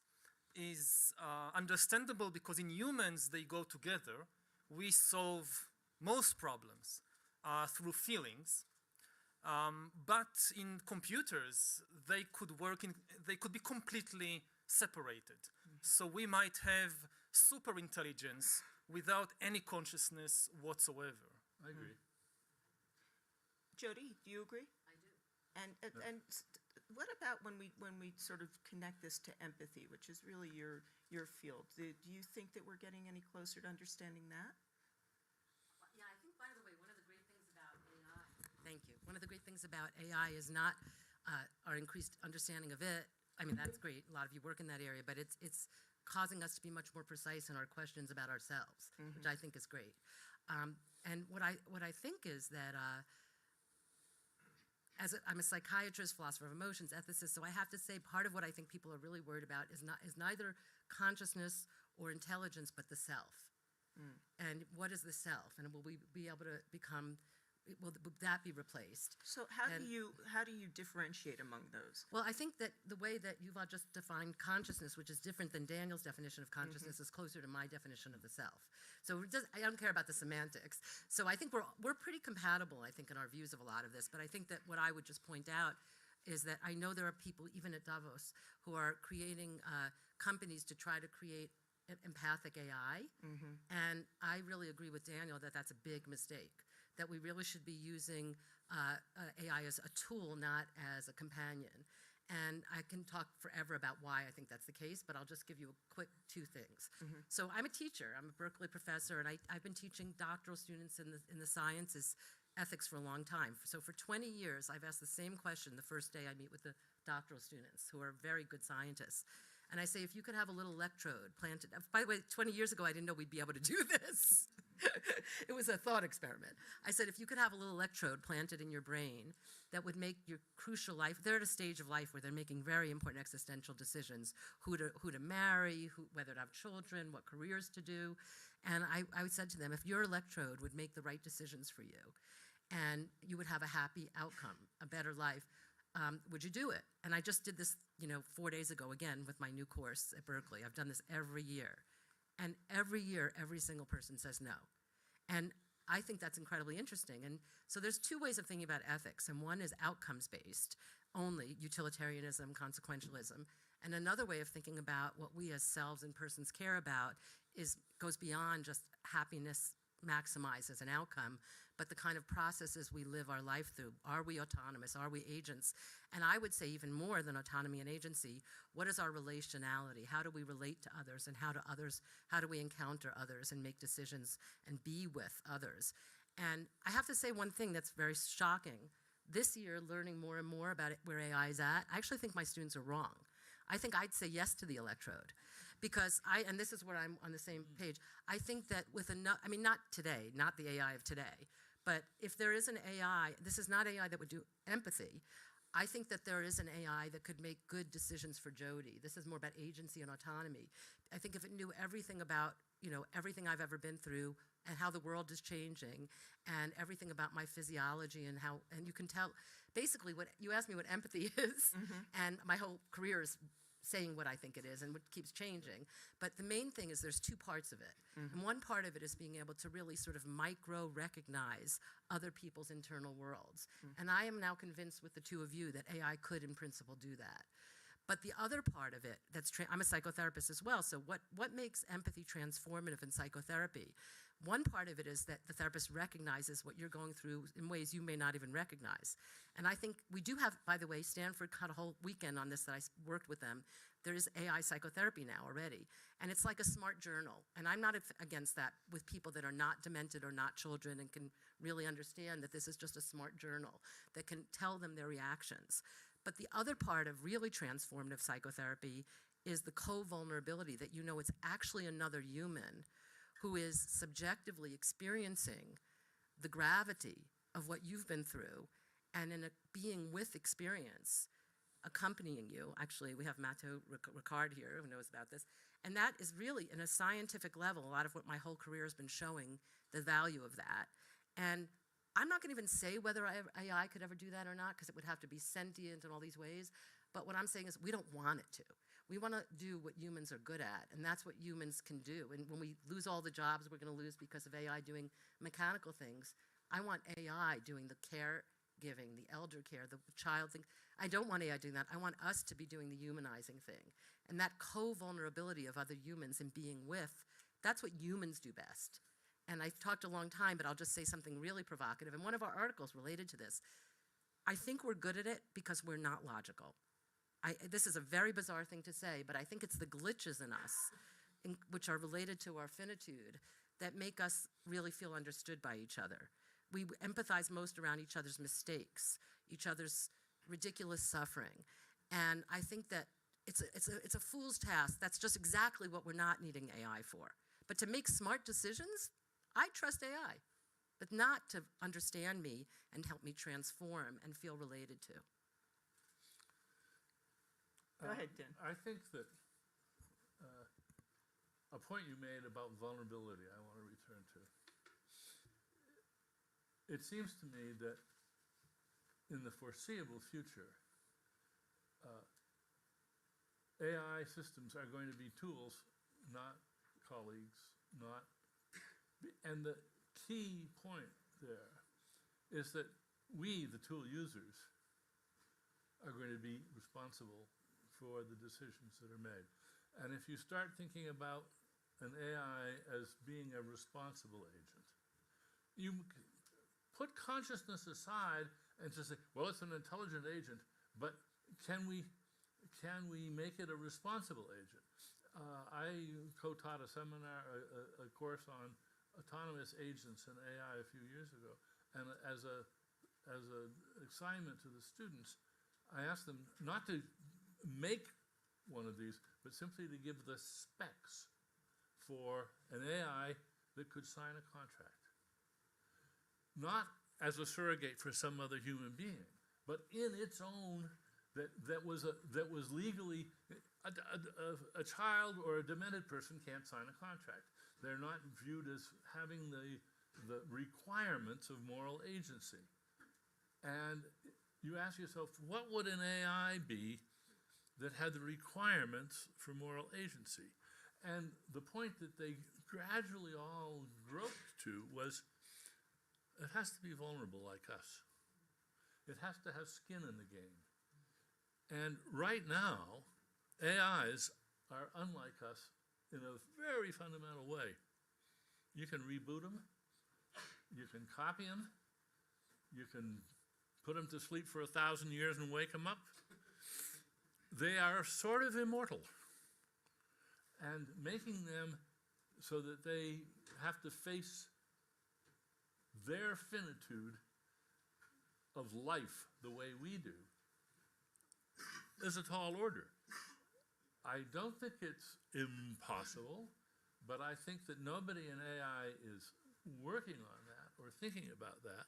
is understandable because in humans they go together. We solve most problems through feelings, but in computers they could be completely separated. So we might have super intelligence without any consciousness whatsoever. I agree. Jody, do you agree? I do. And what about when we sort of connect this to empathy, which is really your field? Do you think that we're getting any closer to understanding that? Yeah, I think, by the way, one of the great things about AI, thank you. One of the great things about AI is not our increased understanding of it. I mean, that's great. A lot of you work in that area, but it's causing us to be much more precise in our questions about ourselves, which I think is great. And what I think is that I'm a psychiatrist, philosopher of emotions, ethicist, so I have to say part of what I think people are really worried about is neither consciousness or intelligence, but the self. And what is the self? And will we be able to become? Will that be replaced? So how do you differentiate among those? Well, I think that the way that Yuval just defined consciousness, which is different than Daniel's definition of consciousness, is closer to my definition of the self. So I don't care about the semantics. So I think we're pretty compatible, I think, in our views of a lot of this. But I think that what I would just point out is that I know there are people, even at Davos, who are creating companies to try to create empathic AI. And I really agree with Daniel that that's a big mistake, that we really should be using AI as a tool, not as a companion. And I can talk forever about why I think that's the case, but I'll just give you a quick two things. So I'm a teacher. I'm a Berkeley professor, and I've been teaching doctoral students in the sciences ethics for a long time. So for 20 years, I've asked the same question the first day I meet with the doctoral students, who are very good scientists. And I say, if you could have a little electrode planted, by the way, 20 years ago, I didn't know we'd be able to do this. It was a thought experiment. I said, if you could have a little electrode planted in your brain that would make your crucial life, they're at a stage of life where they're making very important existential decisions, who to marry, whether to have children, what careers to do. And I said to them, if your electrode would make the right decisions for you and you would have a happy outcome, a better life, would you do it? And I just did this, 4 days ago again with my new course at Berkeley. I've done this every year. And every year, every single person says no. And I think that's incredibly interesting. And so there's two ways of thinking about ethics. And one is outcomes-based, only utilitarianism, consequentialism. And another way of thinking about what we as selves and persons care about goes beyond just happiness maximized as an outcome, but the kind of processes we live our life through. Are we autonomous? Are we agents? And I would say even more than autonomy and agency, what is our relationality? How do we relate to others, and how do we encounter others and make decisions and be with others? And I have to say one thing that's very shocking. This year, learning more and more about where AI is at, I actually think my students are wrong. I think I'd say yes to the electrode. Because and this is where I'm on the same page, I think that with enough, not today, not the AI of today, but if there is an AI, this is not AI that would do empathy. I think that there is an AI that could make good decisions for Jody. This is more about agency and autonomy. I think if it knew everything about, everything I've ever been through and how the world is changing and everything about my physiology and you can tell, basically what, you asked me what empathy is, and my whole career is saying what I think it is and what keeps changing. But the main thing is there's two parts of it. And one part of it is being able to really sort of micro-recognize other people's internal worlds. And I am now convinced with the two of you that AI could in principle do that. But the other part of it, I'm a psychotherapist as well, so what makes empathy transformative in psychotherapy? One part of it is that the therapist recognizes what you're going through in ways you may not even recognize. And I think we do have, by the way, Stanford had a whole weekend on this that I worked with them. There is AI psychotherapy now already. And it's like a smart journal. And I'm not against that with people that are not demented or not children and can really understand that this is just a smart journal that can tell them their reactions. But the other part of really transformative psychotherapy is the co-vulnerability, that it's actually another human who is subjectively experiencing the gravity of what you've been through, and in a being with experience, accompanying you. Actually, we have Mathieu Ricard here who knows about this. And that is really, in a scientific level, a lot of what my whole career has been showing, the value of that. And I'm not going to even say whether AI could ever do that or not, because it would have to be sentient in all these ways. But what I'm saying is we don't want it to. We want to do what humans are good at, and that's what humans can do. And when we lose all the jobs we're going to lose because of AI doing mechanical things, I want AI doing the caregiving, the elder care, the child thing. I don't want AI doing that. I want us to be doing the humanizing thing. And that co-vulnerability of other humans and being with, that's what humans do best. And I've talked a long time, but I'll just say something really provocative. And one of our articles related to this, I think we're good at it because we're not logical. This is a very bizarre thing to say, but I think it's the glitches in us, which are related to our finitude, that make us really feel understood by each other. We empathize most around each other's mistakes, each other's ridiculous suffering. And I think that it's a fool's task. That's just exactly what we're not needing AI for. But to make smart decisions, I trust AI, but not to understand me and help me transform and feel related to. Go ahead, Dan. I think that a point you made about vulnerability I want to return to. It seems to me that in the foreseeable future, AI systems are going to be tools, not colleagues, and the key point there is that we, the tool users, are going to be responsible for the decisions that are made. And if you start thinking about an AI as being a responsible agent, you put consciousness aside and just say, well, it's an intelligent agent, but can we make it a responsible agent? I co-taught a seminar, a course on autonomous agents in AI a few years ago, and as an assignment to the students, I asked them not to make one of these, but simply to give the specs for an AI that could sign a contract. Not as a surrogate for some other human being, but in its own, that was legally, a child or a demented person can't sign a contract. They're not viewed as having the requirements of moral agency. And you ask yourself, what would an AI be that had the requirements for moral agency? And the point that they gradually all groped to was, it has to be vulnerable like us. It has to have skin in the game. And right now, AIs are unlike us in a very fundamental way. You can reboot them, you can copy them, you can put them to sleep for 1,000 years and wake them up. They are sort of immortal. And making them so that they have to face their finitude of life the way we do is a tall order. I don't think it's impossible, but I think that nobody in AI is working on that or thinking about that.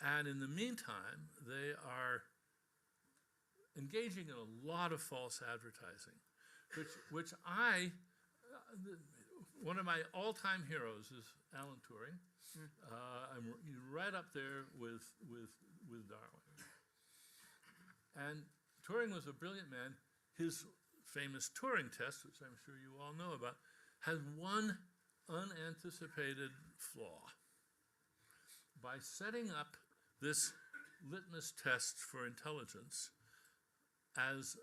And in the meantime, they are engaging in a lot of false advertising, which one of my all-time heroes is Alan Turing. I'm right up there with Darwin. And Turing was a brilliant man. His famous Turing test, which I'm sure you all know about, has one unanticipated flaw. By setting up this litmus test for intelligence as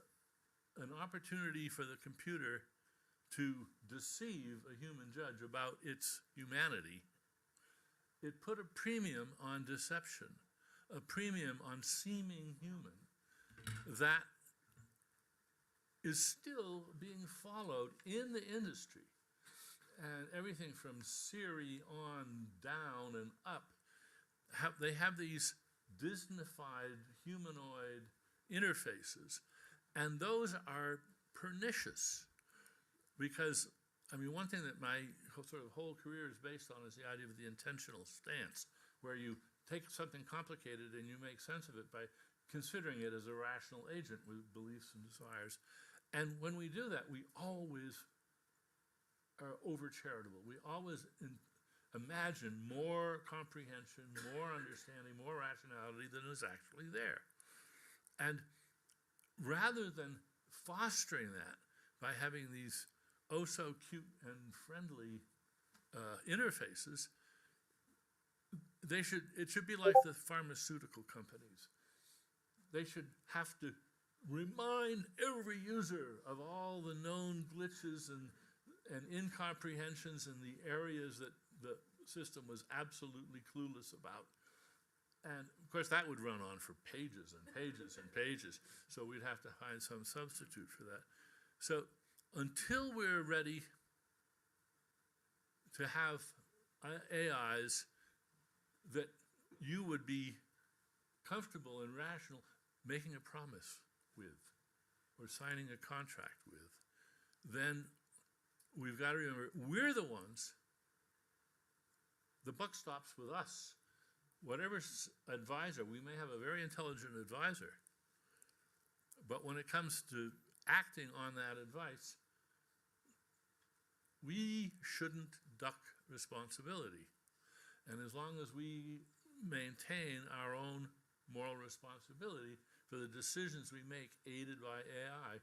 an opportunity for the computer to deceive a human judge about its humanity, it put a premium on deception, a premium on seeming human that is still being followed in the industry. And everything from Siri on down and up, they have these Disneyfied humanoid interfaces, and those are pernicious because, I mean, one thing that my sort of whole career is based on is the idea of the intentional stance, where you take something complicated and you make sense of it by considering it as a rational agent with beliefs and desires. And when we do that, we always are over-charitable. We always imagine more comprehension, more understanding, more rationality than is actually there. And rather than fostering that by having these oh-so-cute and friendly interfaces, it should be like the pharmaceutical companies. They should have to remind every user of all the known glitches and incomprehensions in the areas that the system was absolutely clueless about. And of course that would run on for pages and pages and pages, so we'd have to find some substitute for that. So until we're ready to have AIs that you would be comfortable and rational making a promise with or signing a contract with, then we've got to remember we're the ones, the buck stops with us. Whatever advisor, we may have a very intelligent advisor, but when it comes to acting on that advice, we shouldn't duck responsibility. And as long as we maintain our own moral responsibility for the decisions we make aided by AI,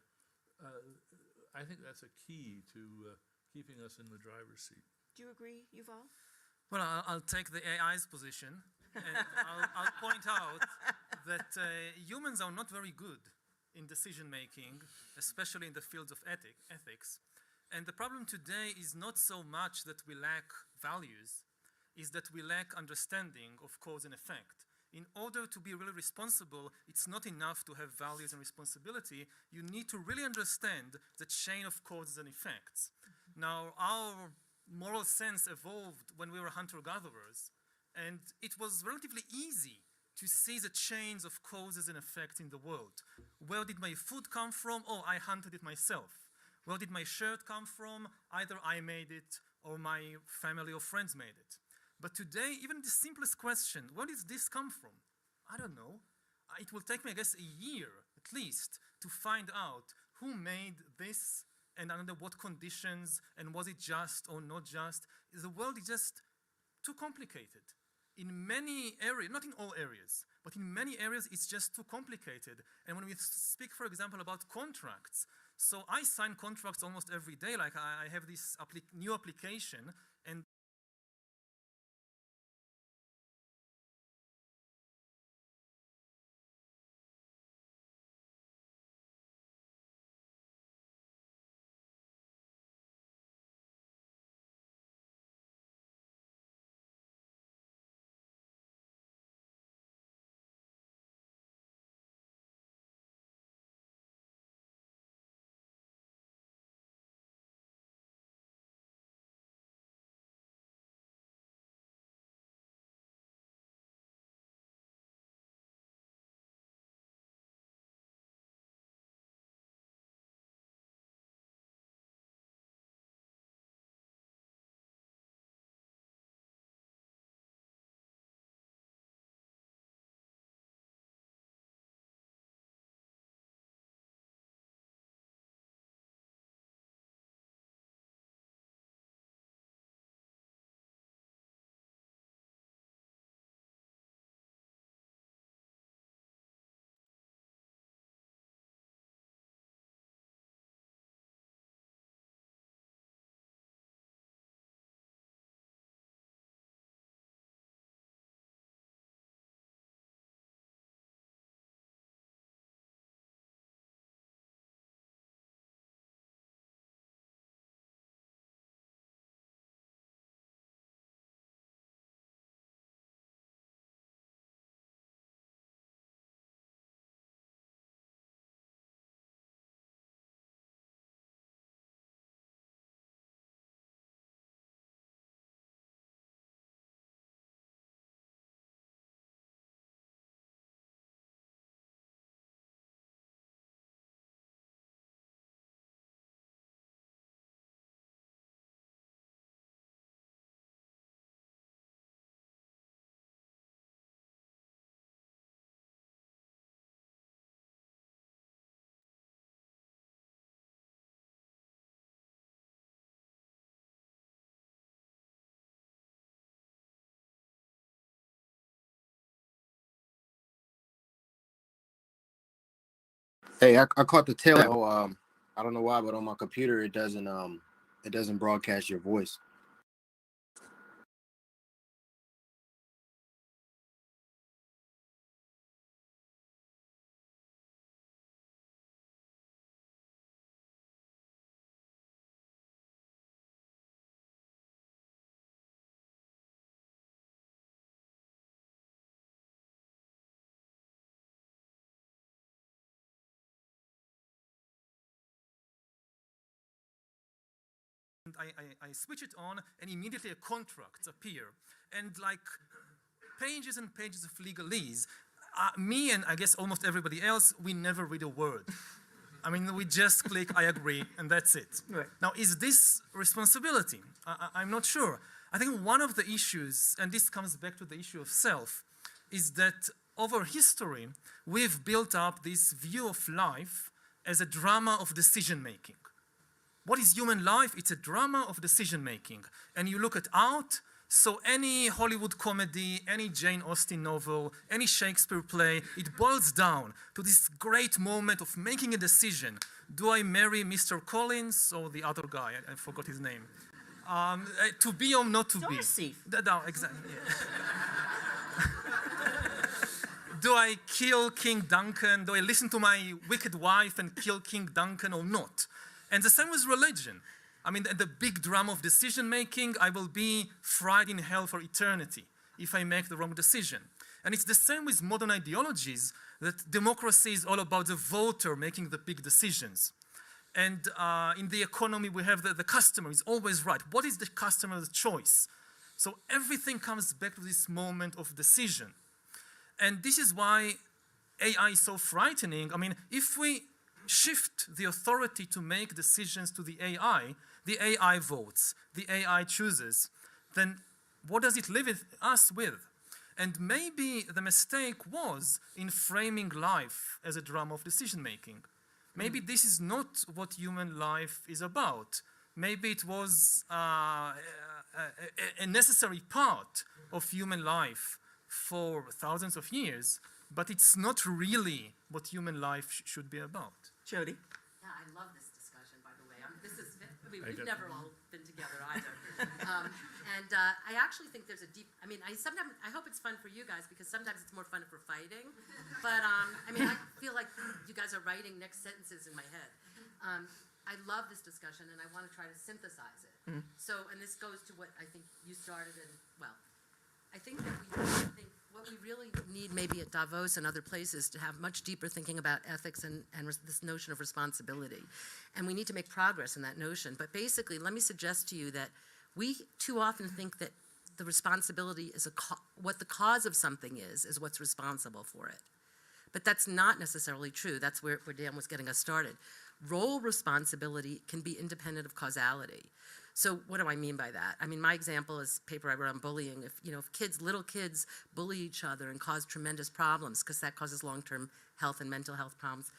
I think that's a key to keeping us in the driver's seat. Do you agree, Yuval? Well, I'll take the AI's position, and I'll point out that humans are not very good in decision-making, especially in the fields of ethics. And the problem today is not so much that we lack values, is that we lack understanding of cause and effect. In order to be really responsible, it's not enough to have values and responsibility. You need to really understand the chain of causes and effects. Now, our moral sense evolved when we were hunter-gatherers, and it was relatively easy to see the chains of causes and effects in the world. Where did my food come from? Oh, I hunted it myself. Where did my shirt come from? Either I made it or my family or friends made it. But today, even the simplest question, where did this come from? I don't know. It will take me, I guess, a year at least to find out who made this and under what conditions, and was it just or not just. The world is just too complicated. In many areas, not in all areas, but in many areas it's just too complicated. And when we speak, for example, about contracts, so I sign contracts almost every day, like I have this new application, and Hey, I caught the tail. I don't know why, but on my computer it doesn't broadcast your voice. I switch it on, and immediately a contract appear, and like pages and pages of legalese. Me and I guess almost everybody else, we never read a word. I mean, we just click, I agree, and that's it. Right. Now, is this responsibility? I'm not sure. I think one of the issues, and this comes back to the issue of self, is that over history, we've built up this view of life as a drama of decision-making. What is human life? It's a drama of decision-making. And you look at art, so any Hollywood comedy, any Jane Austen novel, any Shakespeare play, it boils down to this great moment of making a decision. Do I marry Mr. Collins or the other guy? I forgot his name. To be or not to be? Darcy. No, exactly. Yeah. Do I kill King Duncan? Do I listen to my wicked wife and kill King Duncan or not? And the same with religion. I mean, the big drama of decision-making, I will be fried in hell for eternity if I make the wrong decision. And it's the same with modern ideologies, that democracy is all about the voter making the big decisions. And in the economy, we have the customer is always right. What is the customer's choice? So everything comes back to this moment of decision. And this is why AI is so frightening. I mean, if we shift the authority to make decisions to the AI votes, the AI chooses, then what does it leave us with? And maybe the mistake was in framing life as a drama of decision-making. Maybe this is not what human life is about. Maybe it was a necessary part of human life for thousands of years, but it's not really what human life should be about. Jody? Yeah, I love this discussion, by the way. We've never all been together either. I actually think there's a deep, I hope it's fun for you guys, because sometimes it's more fun if we're fighting. But, I feel like you guys are writing next sentences in my head. I love this discussion, and I want to try to synthesize it. So, and this goes to what I think you started, and, well, I think that what we really need maybe at Davos and other places to have much deeper thinking about ethics and this notion of responsibility. And we need to make progress in that notion. But basically, let me suggest to you that we too often think that the responsibility is what the cause of something is what's responsible for it. But that's not necessarily true. That's where Dan was getting us started. Role responsibility can be independent of causality. So what do I mean by that? My example is a paper I wrote on bullying. If little kids bully each other and cause tremendous problems, because that causes long-term health and mental health problems,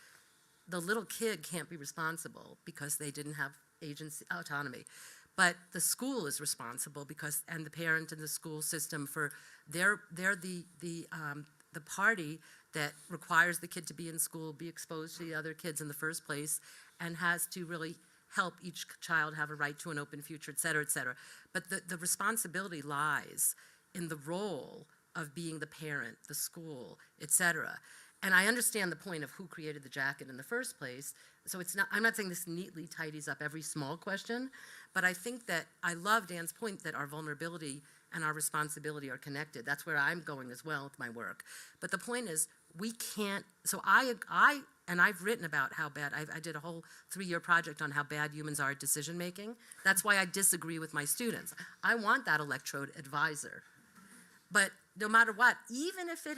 the little kid can't be responsible because they didn't have autonomy. But the school is responsible and the parent and the school system they're the party that requires the kid to be in school, be exposed to the other kids in the first place, and has to really help each child have a right to an open future, et cetera, et cetera. But the responsibility lies in the role of being the parent, the school, et cetera. And I understand the point of who created the jacket in the first place. So I'm not saying this neatly tidies up every small question, but I think that I love Dan's point that our vulnerability and our responsibility are connected. That's where I'm going as well with my work. But the point is, we can't, so I've written about how bad, I did a whole 3-year project on how bad humans are at decision making. That's why I disagree with my students. I want that electrode advisor. But no matter what, even if it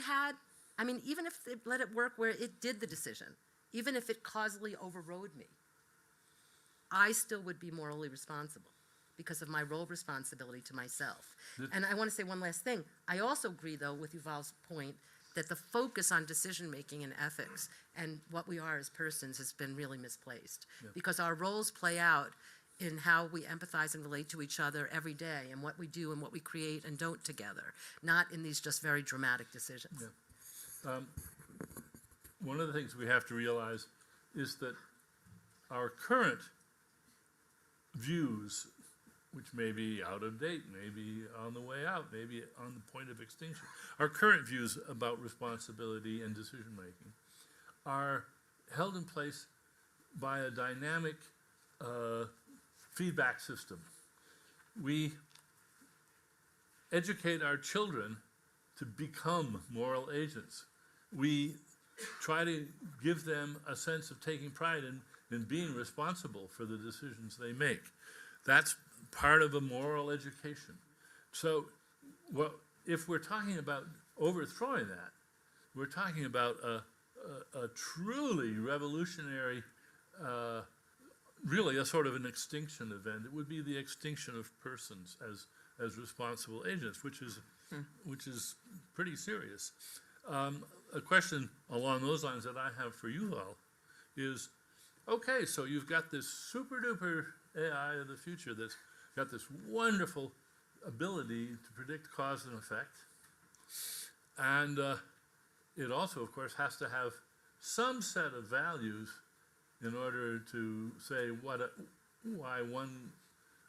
let it work where it did the decision, even if it causally overrode me, I still would be morally responsible because of my role responsibility to myself. And I want to say one last thing. I also agree, though, with Yuval's point that the focus on decision-making and ethics and what we are as persons has been really misplaced. Yeah. Because our roles play out in how we empathize and relate to each other every day and what we do and what we create and don't together, not in these just very dramatic decisions. Yeah. One of the things we have to realize is that our current views, which may be out of date, maybe on the way out, maybe on the point of extinction, our current views about responsibility and decision-making are held in place by a dynamic feedback system. We educate our children to become moral agents. We try to give them a sense of taking pride in being responsible for the decisions they make. That's part of a moral education. So if we're talking about overthrowing that, we're talking about a truly revolutionary, really a sort of an extinction event. It would be the extinction of persons as responsible agents, which is pretty serious. A question along those lines that I have for you all is, okay, so you've got this super-duper AI of the future that's got this wonderful ability to predict cause and effect. And it also, of course, has to have some set of values in order to say why one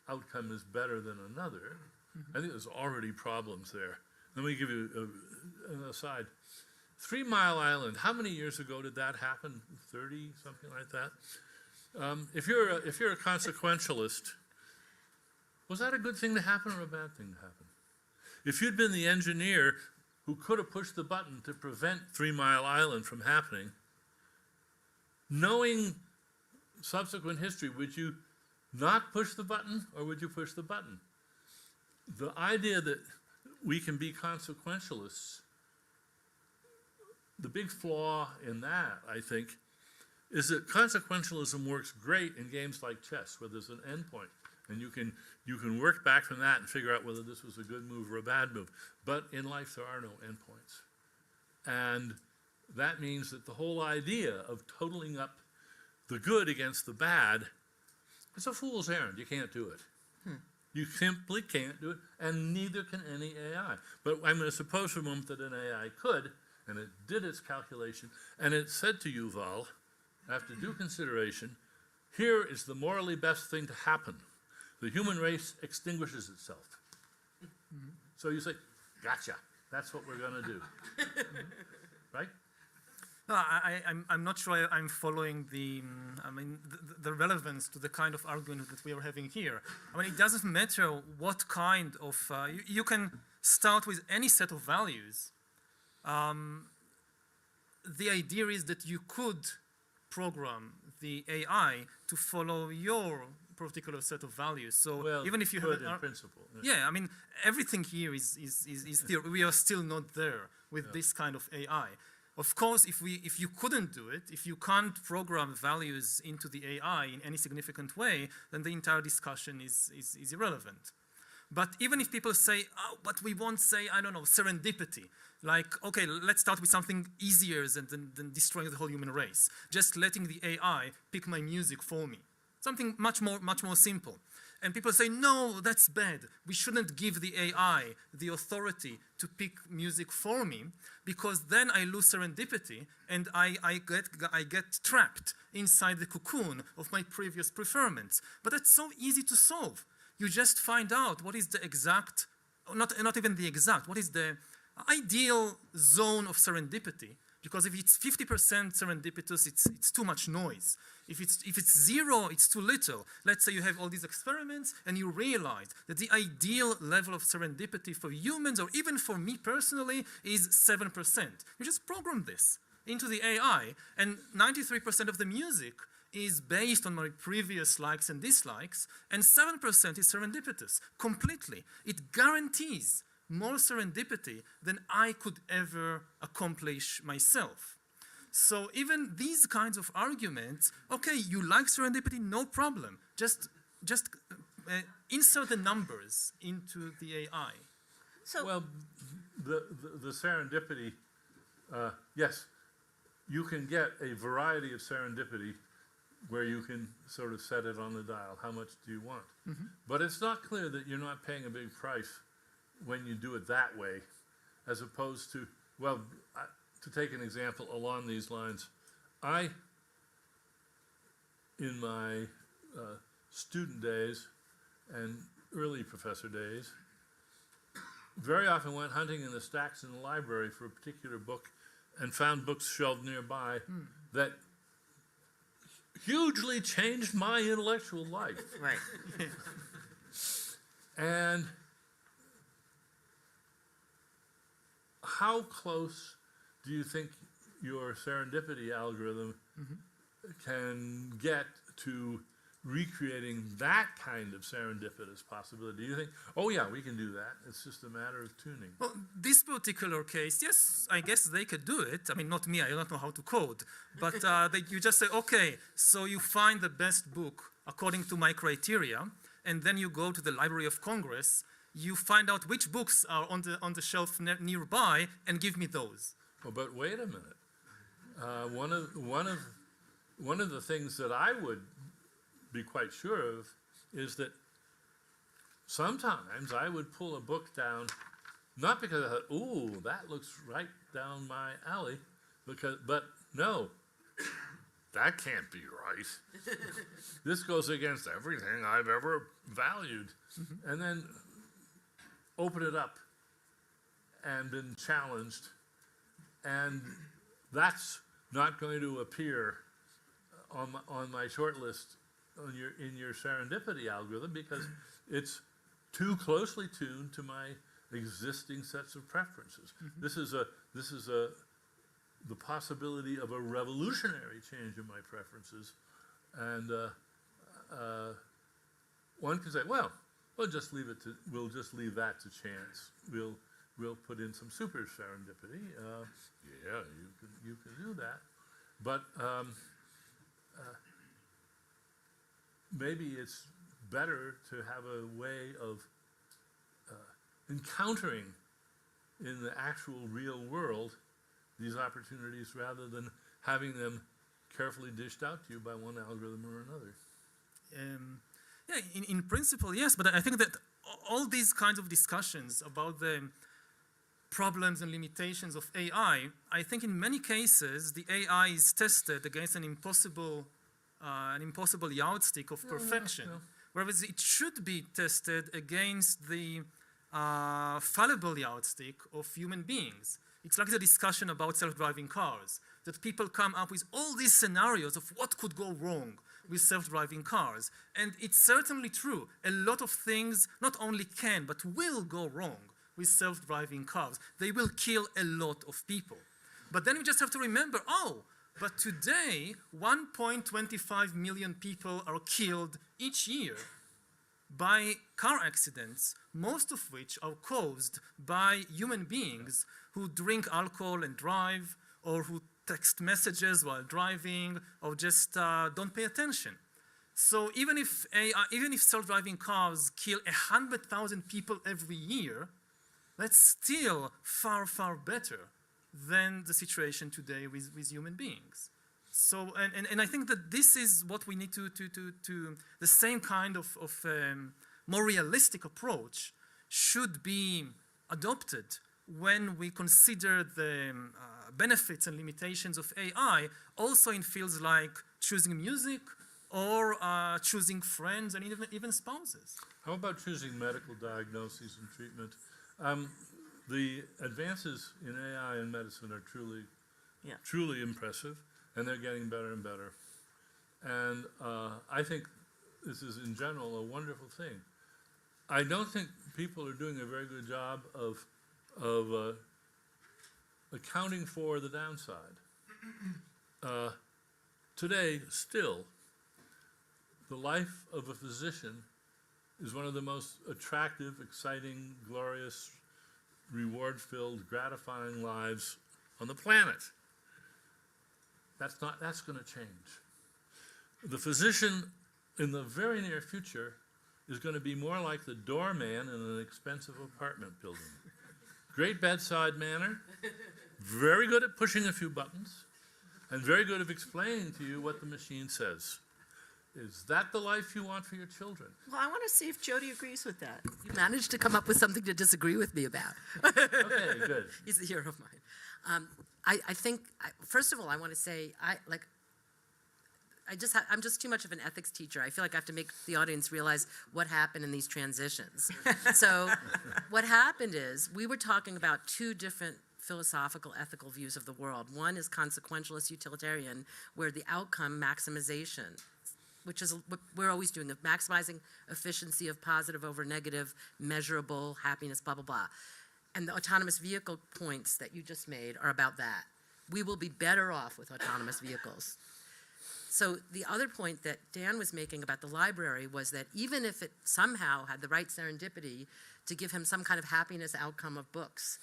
outcome is better than another. Mm-hmm. I think there's already problems there. Let me give you an aside. 3 Mile Island, how many years ago did that happen? 30, something like that? If you're a consequentialist, was that a good thing to happen or a bad thing to happen? If you'd been the engineer who could have pushed the button to prevent 3 Mile Island from happening, knowing subsequent history, would you not push the button or would you push the button? The idea that we can be consequentialists, the big flaw in that, I think, is that consequentialism works great in games like chess, where there's an endpoint, and you can work back from that and figure out whether this was a good move or a bad move. But in life, there are no endpoints. And that means that the whole idea of totaling up the good against the bad is a fool's errand. You can't do it. You simply can't do it, and neither can any AI. But I'm going to suppose for a moment that an AI could, and it did its calculation, and it said to Yuval, after due consideration, here is the morally best thing to happen. The human race extinguishes itself. So you say, gotcha, that's what we're going to do. Right? No, I'm not sure I'm following the relevance to the kind of argument that we are having here. I mean, it doesn't matter what kind of, you can start with any set of values. The idea is that you could program the AI to follow your particular set of values. So Well, even if you have in principle. yeah, I mean, everything here is still, we are still not there with this kind of AI. Of course, if you couldn't do it, if you can't program values into the AI in any significant way, then the entire discussion is irrelevant. But even if people say, oh, but we won't say, I don't know, serendipity. Like, okay, let's start with something easier than destroying the whole human race. Just letting the AI pick my music for me. Something much more simple. And people say, no, that's bad. We shouldn't give the AI the authority to pick music for me, because then I lose serendipity and I get trapped inside the cocoon of my previous preferments. But that's so easy to solve. You just find out what is the exact, not even the exact, what is the ideal zone of serendipity. Because if it's 50% serendipitous, it's too much noise. If it's zero, it's too little. Let's say you have all these experiments and you realize that the ideal level of serendipity for humans, or even for me personally, is 7%. You just program this into the AI, and 93% of the music is based on my previous likes and dislikes, and 7% is serendipitous, completely. It guarantees more serendipity than I could ever accomplish myself. So even these kinds of arguments, okay, you like serendipity, no problem. Just insert the numbers into the AI. So, Well, the serendipity, yes, you can get a variety of serendipity where you can sort of set it on the dial. How much do you want? But it's not clear that you're not paying a big price when you do it that way, as opposed to, well, to take an example along these lines, in my student days and early professor days, very often went hunting in the stacks in the library for a particular book and found books shelved nearby that hugely changed my intellectual life. right. And how close do you think your serendipity algorithm can get to recreating that kind of serendipitous possibility? Do you think, oh yeah, we can do that, it's just a matter of tuning? Well, this particular case, yes, I guess they could do it. I mean, not me, I don't know how to code. But you just say, okay, so you find the best book according to my criteria, and then you go to the Library of Congress, you find out which books are on the shelf nearby, and give me those. Well, but wait a minute. One of the things that I would be quite sure of is that sometimes I would pull a book down, not because I thought, ooh, that looks right down my alley, but no, that can't be right. This goes against everything I've ever valued. And then open it up and been challenged, and that's not going to appear on my short list in your serendipity algorithm, because it's too closely tuned to my existing sets of preferences. This is the possibility of a revolutionary change in my preferences, and one can say, well, we'll just leave that to chance. We'll put in some super serendipity. Yeah, you can do that, but maybe it's better to have a way of encountering in the actual real world these opportunities rather than having them carefully dished out to you by one algorithm or another. Yeah, in principle, yes, but I think that all these kinds of discussions about the problems and limitations of AI, I think in many cases the AI is tested against an impossible yardstick of perfection, whereas it should be tested against the fallible yardstick of human beings. It's like the discussion about self-driving cars, that people come up with all these scenarios of what could go wrong with self-driving cars. And it's certainly true. A lot of things not only can, but will go wrong with self-driving cars. They will kill a lot of people. But then we just have to remember, but today, 1.25 million people are killed each year by car accidents, most of which are caused by human beings who drink alcohol and drive, or who text messages while driving, or just don't pay attention. So even if self-driving cars kill 100,000 people every year, that's still far, far better than the situation today with human beings. So, and I think that this is what we need to the same kind of more realistic approach should be adopted when we consider the benefits and limitations of AI, also in fields like choosing music or choosing friends and even spouses. How about choosing medical diagnoses and treatment? The advances in AI and medicine are truly impressive, and they're getting better and better. And I think this is, in general, a wonderful thing. I don't think people are doing a very good job of accounting for the downside. Today, still, the life of a physician is one of the most attractive, exciting, glorious, reward-filled, gratifying lives on the planet. That's going to change. The physician in the very near future is going to be more like the doorman in an expensive apartment building. Great bedside manner, very good at pushing a few buttons, and very good at explaining to you what the machine says. Is that the life you want for your children? Well, I want to see if Jody agrees with that. You managed to come up with something to disagree with me about. Okay, good. He's a hero of mine. I think, first of all, I want to say, I'm just too much of an ethics teacher. I feel like I have to make the audience realize what happened in these transitions. So what happened is we were talking about two different philosophical, ethical views of the world. One is consequentialist utilitarian, where the outcome maximization, which is what we're always doing, of maximizing efficiency of positive over negative, measurable happiness, blah, blah, blah. And the autonomous vehicle points that you just made are about that. We will be better off with autonomous vehicles. So the other point that Dan was making about the library was that even if it somehow had the right serendipity to give him some kind of happiness outcome of books,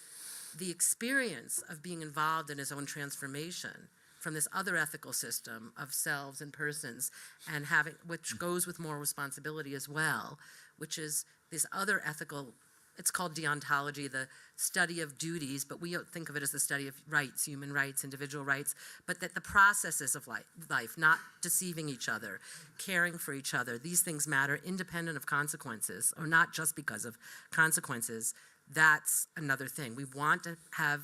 the experience of being involved in his own transformation from this other ethical system of selves and persons, and having, which goes with moral responsibility as well, which is this other ethical, it's called deontology, the study of duties, but we think of it as the study of rights, human rights, individual rights, but that the processes of life, not deceiving each other, caring for each other, these things matter independent of consequences, or not just because of consequences. That's another thing. We want to have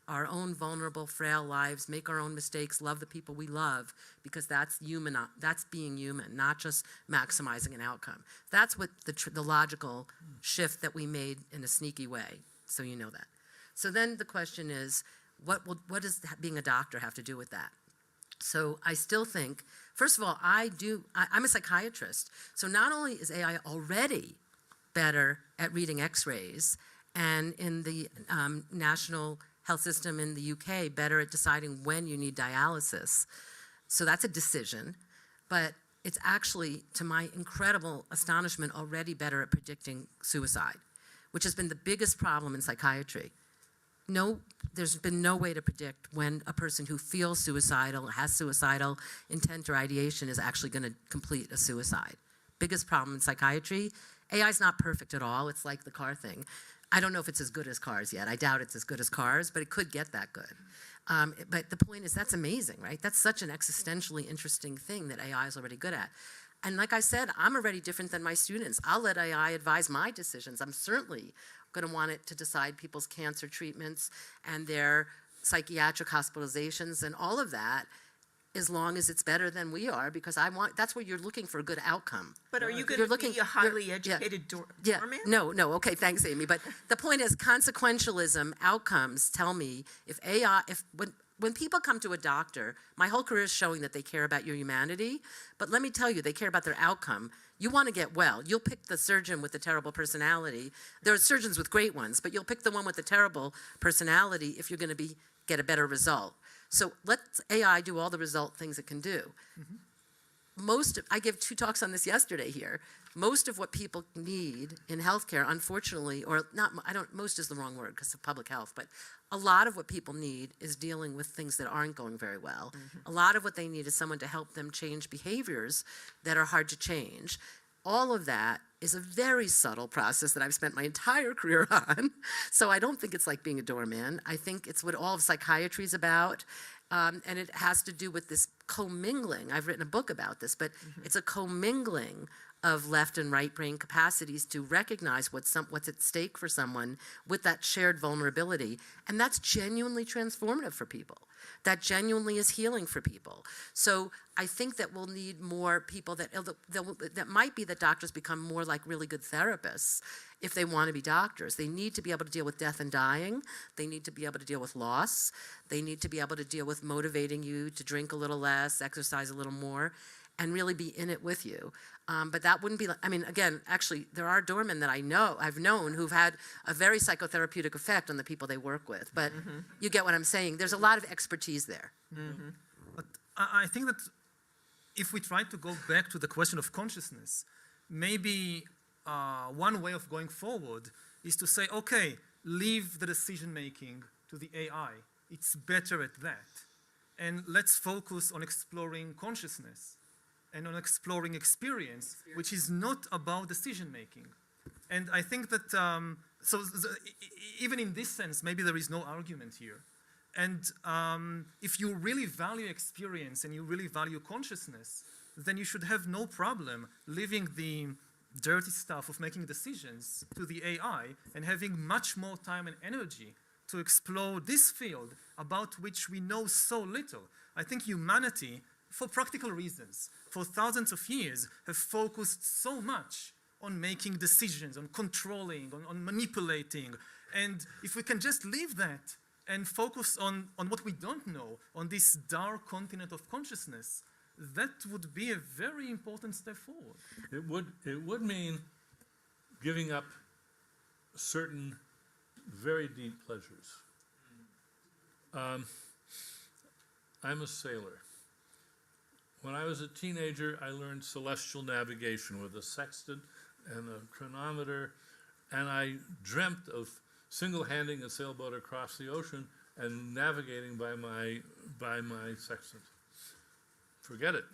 our own vulnerable, frail lives, make our own mistakes, love the people we love, because that's human. That's being human, not just maximizing an outcome. That's what the logical shift that we made in a sneaky way. So you know that. So then the question is, what does being a doctor have to do with that? So I still think, first of all, I'm a psychiatrist. So not only is AI already better at reading X-rays, and in the national health system in the UK, better at deciding when you need dialysis. So that's a decision, but it's actually, to my incredible astonishment, already better at predicting suicide, which has been the biggest problem in psychiatry. there's been no way to predict when a person who feels suicidal, has suicidal intent or ideation is actually going to complete a suicide. Biggest problem in psychiatry, AI is not perfect at all. It's like the car thing. I don't know if it's as good as cars yet. I doubt it's as good as cars, but it could get that good. But the point is, that's amazing, right? That's such an existentially interesting thing that AI is already good at. And like I said, I'm already different than my students. I'll let AI advise my decisions. I'm certainly going to want it to decide people's cancer treatments and their psychiatric hospitalizations and all of that, as long as it's better than we are, because that's where you're looking for a good outcome. But are you going to be a highly educated doorman? No, okay, thanks, Amy. But the point is, consequentialism outcomes tell me when people come to a doctor, my whole career is showing that they care about your humanity, but let me tell you, they care about their outcome. You want to get well. You'll pick the surgeon with the terrible personality. There are surgeons with great ones, but you'll pick the one with the terrible personality if you're going to get a better result. So let AI do all the result things it can do. I gave 2 talks on this yesterday here. Most of what people need in healthcare, unfortunately, or not, most is the wrong word because of public health, but a lot of what people need is dealing with things that aren't going very well. A lot of what they need is someone to help them change behaviors that are hard to change. All of that is a very subtle process that I've spent my entire career on. So I don't think it's like being a doorman. I think it's what all of psychiatry is about. And it has to do with this commingling. I've written a book about this, but it's a commingling of left and right brain capacities to recognize what's at stake for someone with that shared vulnerability. And that's genuinely transformative for people. That genuinely is healing for people. So I think that we'll need more people that might be that doctors become more like really good therapists if they want to be doctors. They need to be able to deal with death and dying. They need to be able to deal with loss. They need to be able to deal with motivating you to drink a little less, exercise a little more, and really be in it with you. But that wouldn't be, again, actually, there are doormen that I've known who've had a very psychotherapeutic effect on the people they work with. But you get what I'm saying. There's a lot of expertise there. But I think that if we try to go back to the question of consciousness, maybe one way of going forward is to say, okay, leave the decision-making to the AI. It's better at that. And let's focus on exploring consciousness and on exploring experience, which is not about decision-making. And I think that, even in this sense, maybe there is no argument here. And if you really value experience and you really value consciousness, then you should have no problem leaving the dirty stuff of making decisions to the AI and having much more time and energy to explore this field about which we know so little. I think humanity, for practical reasons, for thousands of years, have focused so much on making decisions, on controlling, on manipulating. And if we can just leave that and focus on what we don't know, on this dark continent of consciousness, that would be a very important step forward. It would mean giving up certain very deep pleasures. I'm a sailor. When I was a teenager, I learned celestial navigation with a sextant and a chronometer, and I dreamt of single-handing a sailboat across the ocean and navigating by my sextant. Forget it.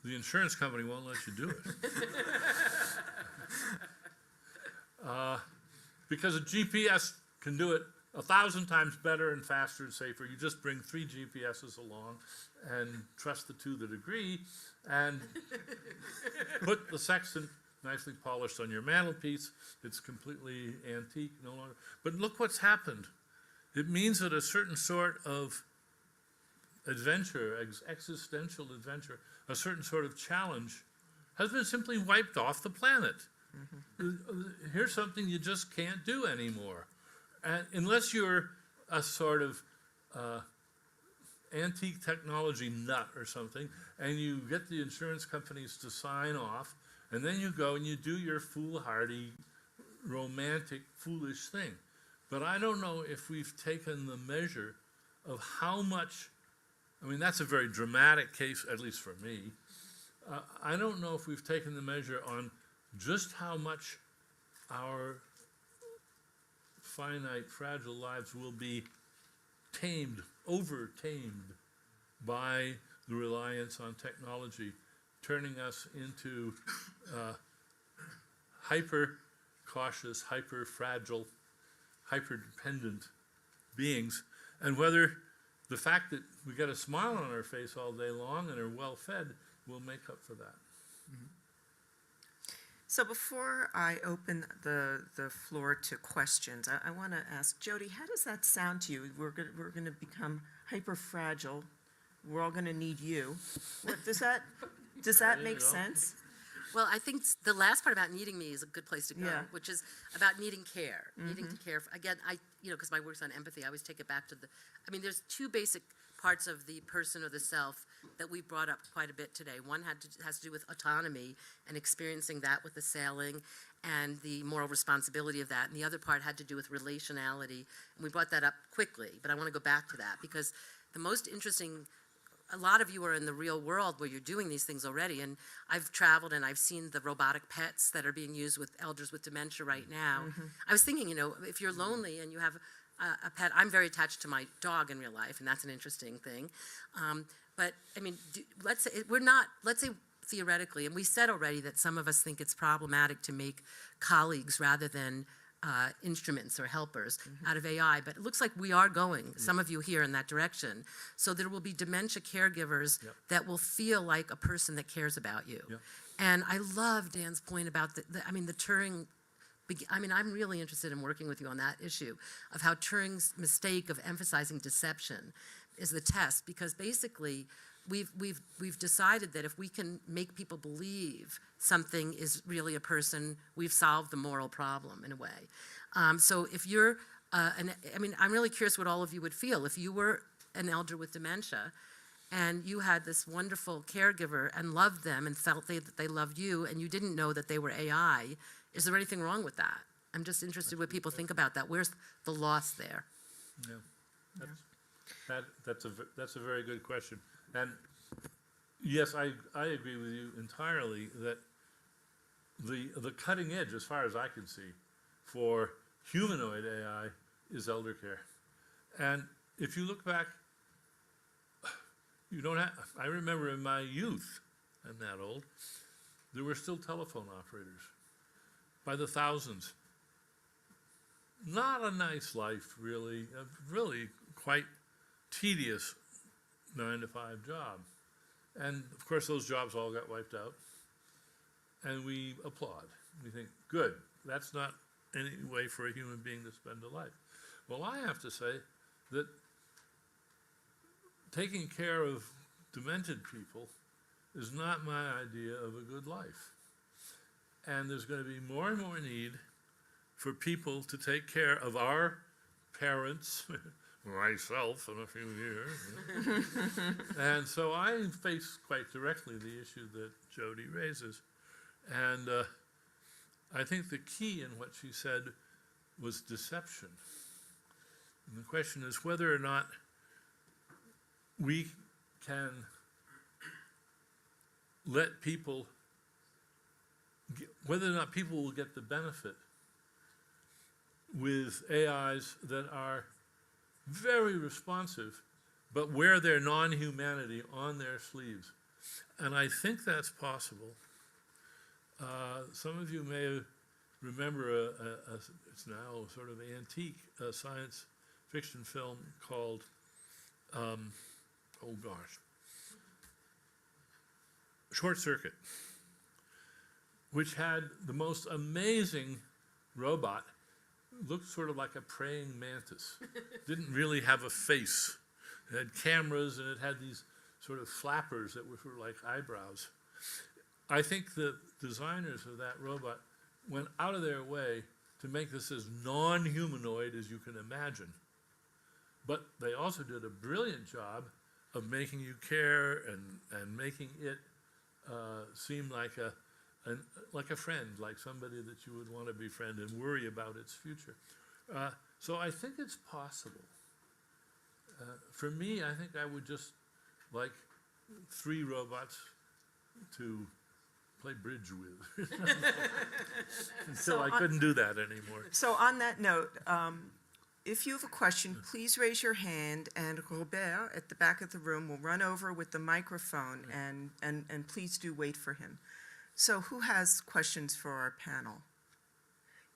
The insurance company won't let you do it. Because a GPS can do it 1,000 times better and faster and safer. You just bring 3 GPSs along and trust the 2 that agree and put the sextant nicely polished on your mantelpiece. It's completely antique, no longer. But look what's happened. It means that a certain sort of adventure, existential adventure, a certain sort of challenge has been simply wiped off the planet. Here's something you just can't do anymore. And unless you're a sort of antique technology nut or something, and you get the insurance companies to sign off, and then you go and you do your foolhardy, romantic, foolish thing. But I don't know if we've taken the measure of how much, that's a very dramatic case, at least for me. I don't know if we've taken the measure on just how much our finite, fragile lives will be tamed, over-tamed by the reliance on technology, turning us into hyper-cautious, hyper-fragile, hyper-dependent beings, and whether the fact that we got a smile on our face all day long and are well-fed will make up for that. So before I open the floor to questions, I want to ask Jody, how does that sound to you? We're going to become hyper fragile. We're all going to need you. What, does that make sense? Well, I think the last part about needing me is a good place to go, Yeah. which is about needing care, needing to care. Again, because my work's on empathy, I always take it back to there's two basic parts of the person or the self that we brought up quite a bit today. One has to do with autonomy and experiencing that with the sailing and the moral responsibility of that. And the other part had to do with relationality. And we brought that up quickly, but I want to go back to that because the most interesting, a lot of you are in the real world where you're doing these things already. And I've traveled and I've seen the robotic pets that are being used with elders with dementia right now. I was thinking, if you're lonely and you have a pet, I'm very attached to my dog in real life, and that's an interesting thing. But I mean, let's say theoretically, and we said already that some of us think it's problematic to make colleagues rather than instruments or helpers out of AI, but it looks like we are going, some of you here, in that direction. So there will be dementia caregivers that will feel like a person that cares about you. And I love Dan's point about the Turing. I'm really interested in working with you on that issue of how Turing's mistake of emphasizing deception is the test, because basically we've decided that if we can make people believe something is really a person, we've solved the moral problem in a way. So if you're, I'm really curious what all of you would feel if you were an elder with dementia and you had this wonderful caregiver and loved them and felt that they loved you and you didn't know that they were AI. Is there anything wrong with that? I'm just interested what people think about that. Where's the loss there? Yeah, that's a very good question. And yes, I agree with you entirely that the cutting edge, as far as I can see, for humanoid AI is elder care. And if you look back, I remember in my youth, I'm that old, there were still telephone operators by the thousands. Not a nice life, really, really quite tedious 9-to-5 job. And of course those jobs all got wiped out. And we applaud. We think, good, that's not any way for a human being to spend a life. Well, I have to say that taking care of demented people is not my idea of a good life. And there's going to be more and more need for people to take care of our parents, myself in a few years. And so I face quite directly the issue that Jody raises. And I think the key in what she said was deception. And the question is whether or not we can let people, whether or not people will get the benefit with AIs that are very responsive, but wear their non-humanity on their sleeves. And I think that's possible. Some of you may remember it's now sort of antique science fiction film called, Short Circuit, which had the most amazing robot. Looked sort of like a praying mantis. Didn't really have a face. It had cameras and it had these sort of flappers that were sort of like eyebrows. I think the designers of that robot went out of their way to make this as non-humanoid as you can imagine. But they also did a brilliant job of making you care and making it seem like a friend, like somebody that you would want to befriend and worry about its future. So I think it's possible. For me, I think I would just like 3 robots to play bridge with. Until I couldn't do that anymore. So on that note, if you have a question, please raise your hand, and Robert at the back of the room will run over with the microphone, and please do wait for him. So who has questions for our panel?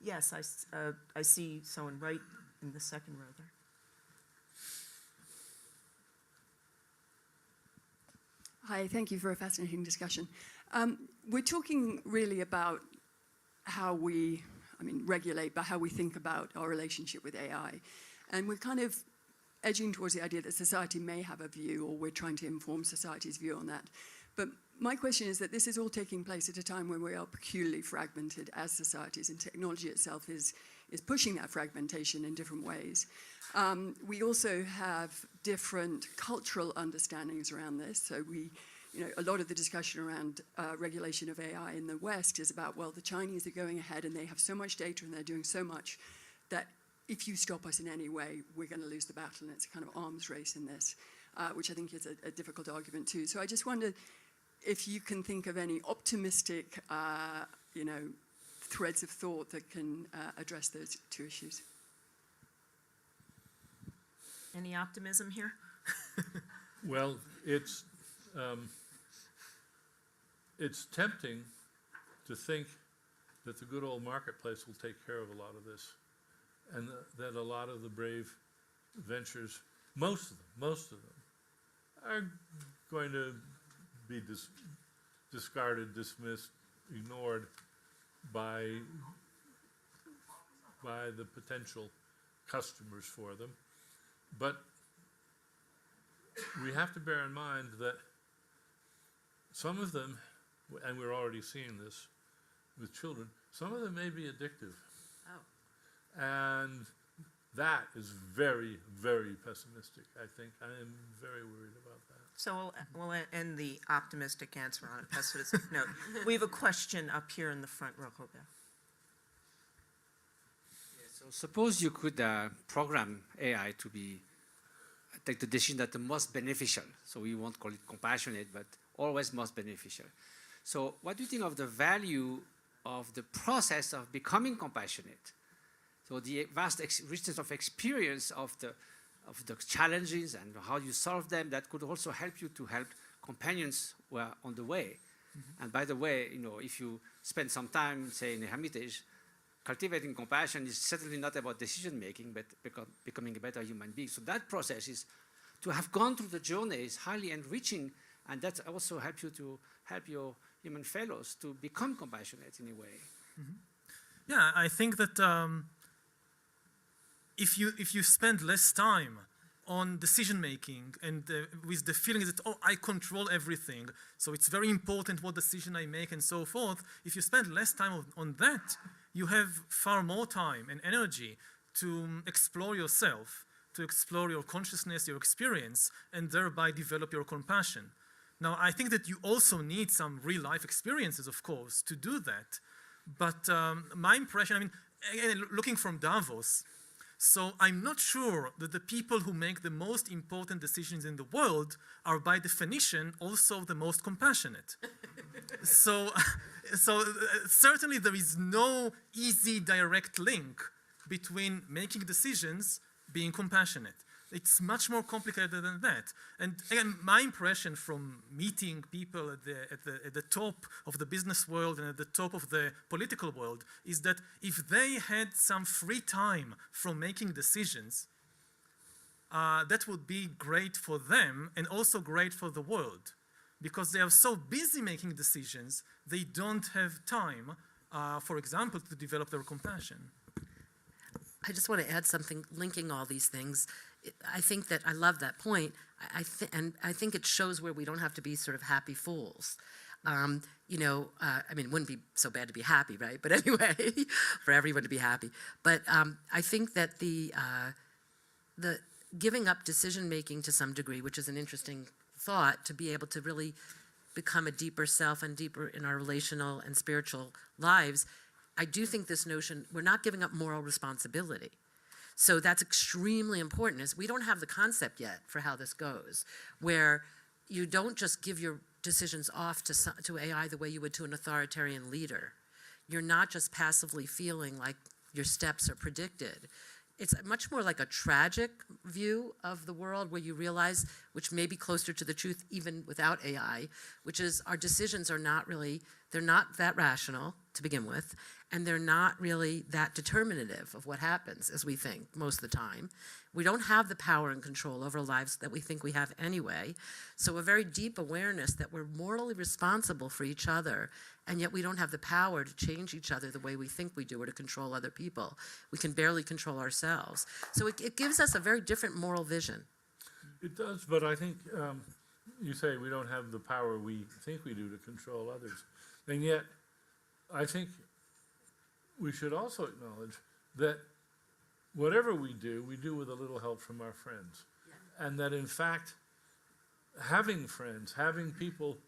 Yes, I see someone right in the second row there. Hi, thank you for a fascinating discussion. We're talking really about how we, regulate, but how we think about our relationship with AI. And we're kind of edging towards the idea that society may have a view, or we're trying to inform society's view on that. But my question is that this is all taking place at a time when we are peculiarly fragmented as societies, and technology itself is pushing that fragmentation in different ways. We also have different cultural understandings around this. So a lot of the discussion around regulation of AI in the West is about, well, the Chinese are going ahead and they have so much data and they're doing so much that if you stop us in any way, we're going to lose the battle. And it's a kind of arms race in this, which I think is a difficult argument too. So I just wondered if you can think of any optimistic, threads of thought that can address those two issues. Any optimism here? Well, it's tempting to think that the good old marketplace will take care of a lot of this, and that a lot of the brave ventures, most of them, are going to be discarded, dismissed, ignored by the potential customers for them. But we have to bear in mind that some of them, and we're already seeing this with children, some of them may be addictive. Oh. And that is very, very pessimistic, I think. I am very worried about that. So we'll end the optimistic answer on a pessimistic note. We have a question up here in the front row, Robert. So suppose you could program AI to take the decision that the most beneficial. So we won't call it compassionate, but always most beneficial. So what do you think of the value of the process of becoming compassionate? So the vast richness of experience of the challenges and how you solve them, that could also help you to help companions who are on the way. Mm-hmm. And by the way, if you spend some time, say, in a hermitage, cultivating compassion is certainly not about decision making, but becoming a better human being. So that process is, to have gone through the journey, is highly enriching, and that also helps you to help your human fellows to become compassionate in a way. Mm-hmm. Yeah, I think that if you spend less time on decision making and with the feeling that, oh, I control everything, so it's very important what decision I make and so forth, if you spend less time on that, you have far more time and energy to explore yourself, to explore your consciousness, your experience, and thereby develop your compassion. Now, I think that you also need some real-life experiences, of course, to do that. But my impression, again, looking from Davos, so I'm not sure that the people who make the most important decisions in the world are, by definition, also the most compassionate. So certainly there is no easy, direct link between making decisions, being compassionate. It's much more complicated than that. And again, my impression from meeting people at the top of the business world and at the top of the political world is that if they had some free time from making decisions, that would be great for them and also great for the world. Because they are so busy making decisions, they don't have time, for example, to develop their compassion. I just want to add something linking all these things. I think that I love that point, and I think it shows where we don't have to be sort of happy fools. It wouldn't be so bad to be happy, right? But anyway, for everyone to be happy. But I think that the giving up decision making to some degree, which is an interesting thought, to be able to really become a deeper self and deeper in our relational and spiritual lives, I do think this notion, we're not giving up moral responsibility. So that's extremely important, is we don't have the concept yet for how this goes, where you don't just give your decisions off to AI the way you would to an authoritarian leader. You're not just passively feeling like your steps are predicted. It's much more like a tragic view of the world where you realize, which may be closer to the truth even without AI, which is our decisions are not really, they're not that rational to begin with, and they're not really that determinative of what happens as we think most of the time. We don't have the power and control over lives that we think we have anyway. So a very deep awareness that we're morally responsible for each other, and yet we don't have the power to change each other the way we think we do or to control other people. We can barely control ourselves. So it gives us a very different moral vision. It does, but I think you say we don't have the power we think we do to control others. And yet, I think we should also acknowledge that whatever we do with a little help from our friends. Yeah. And that in fact, having friends, having people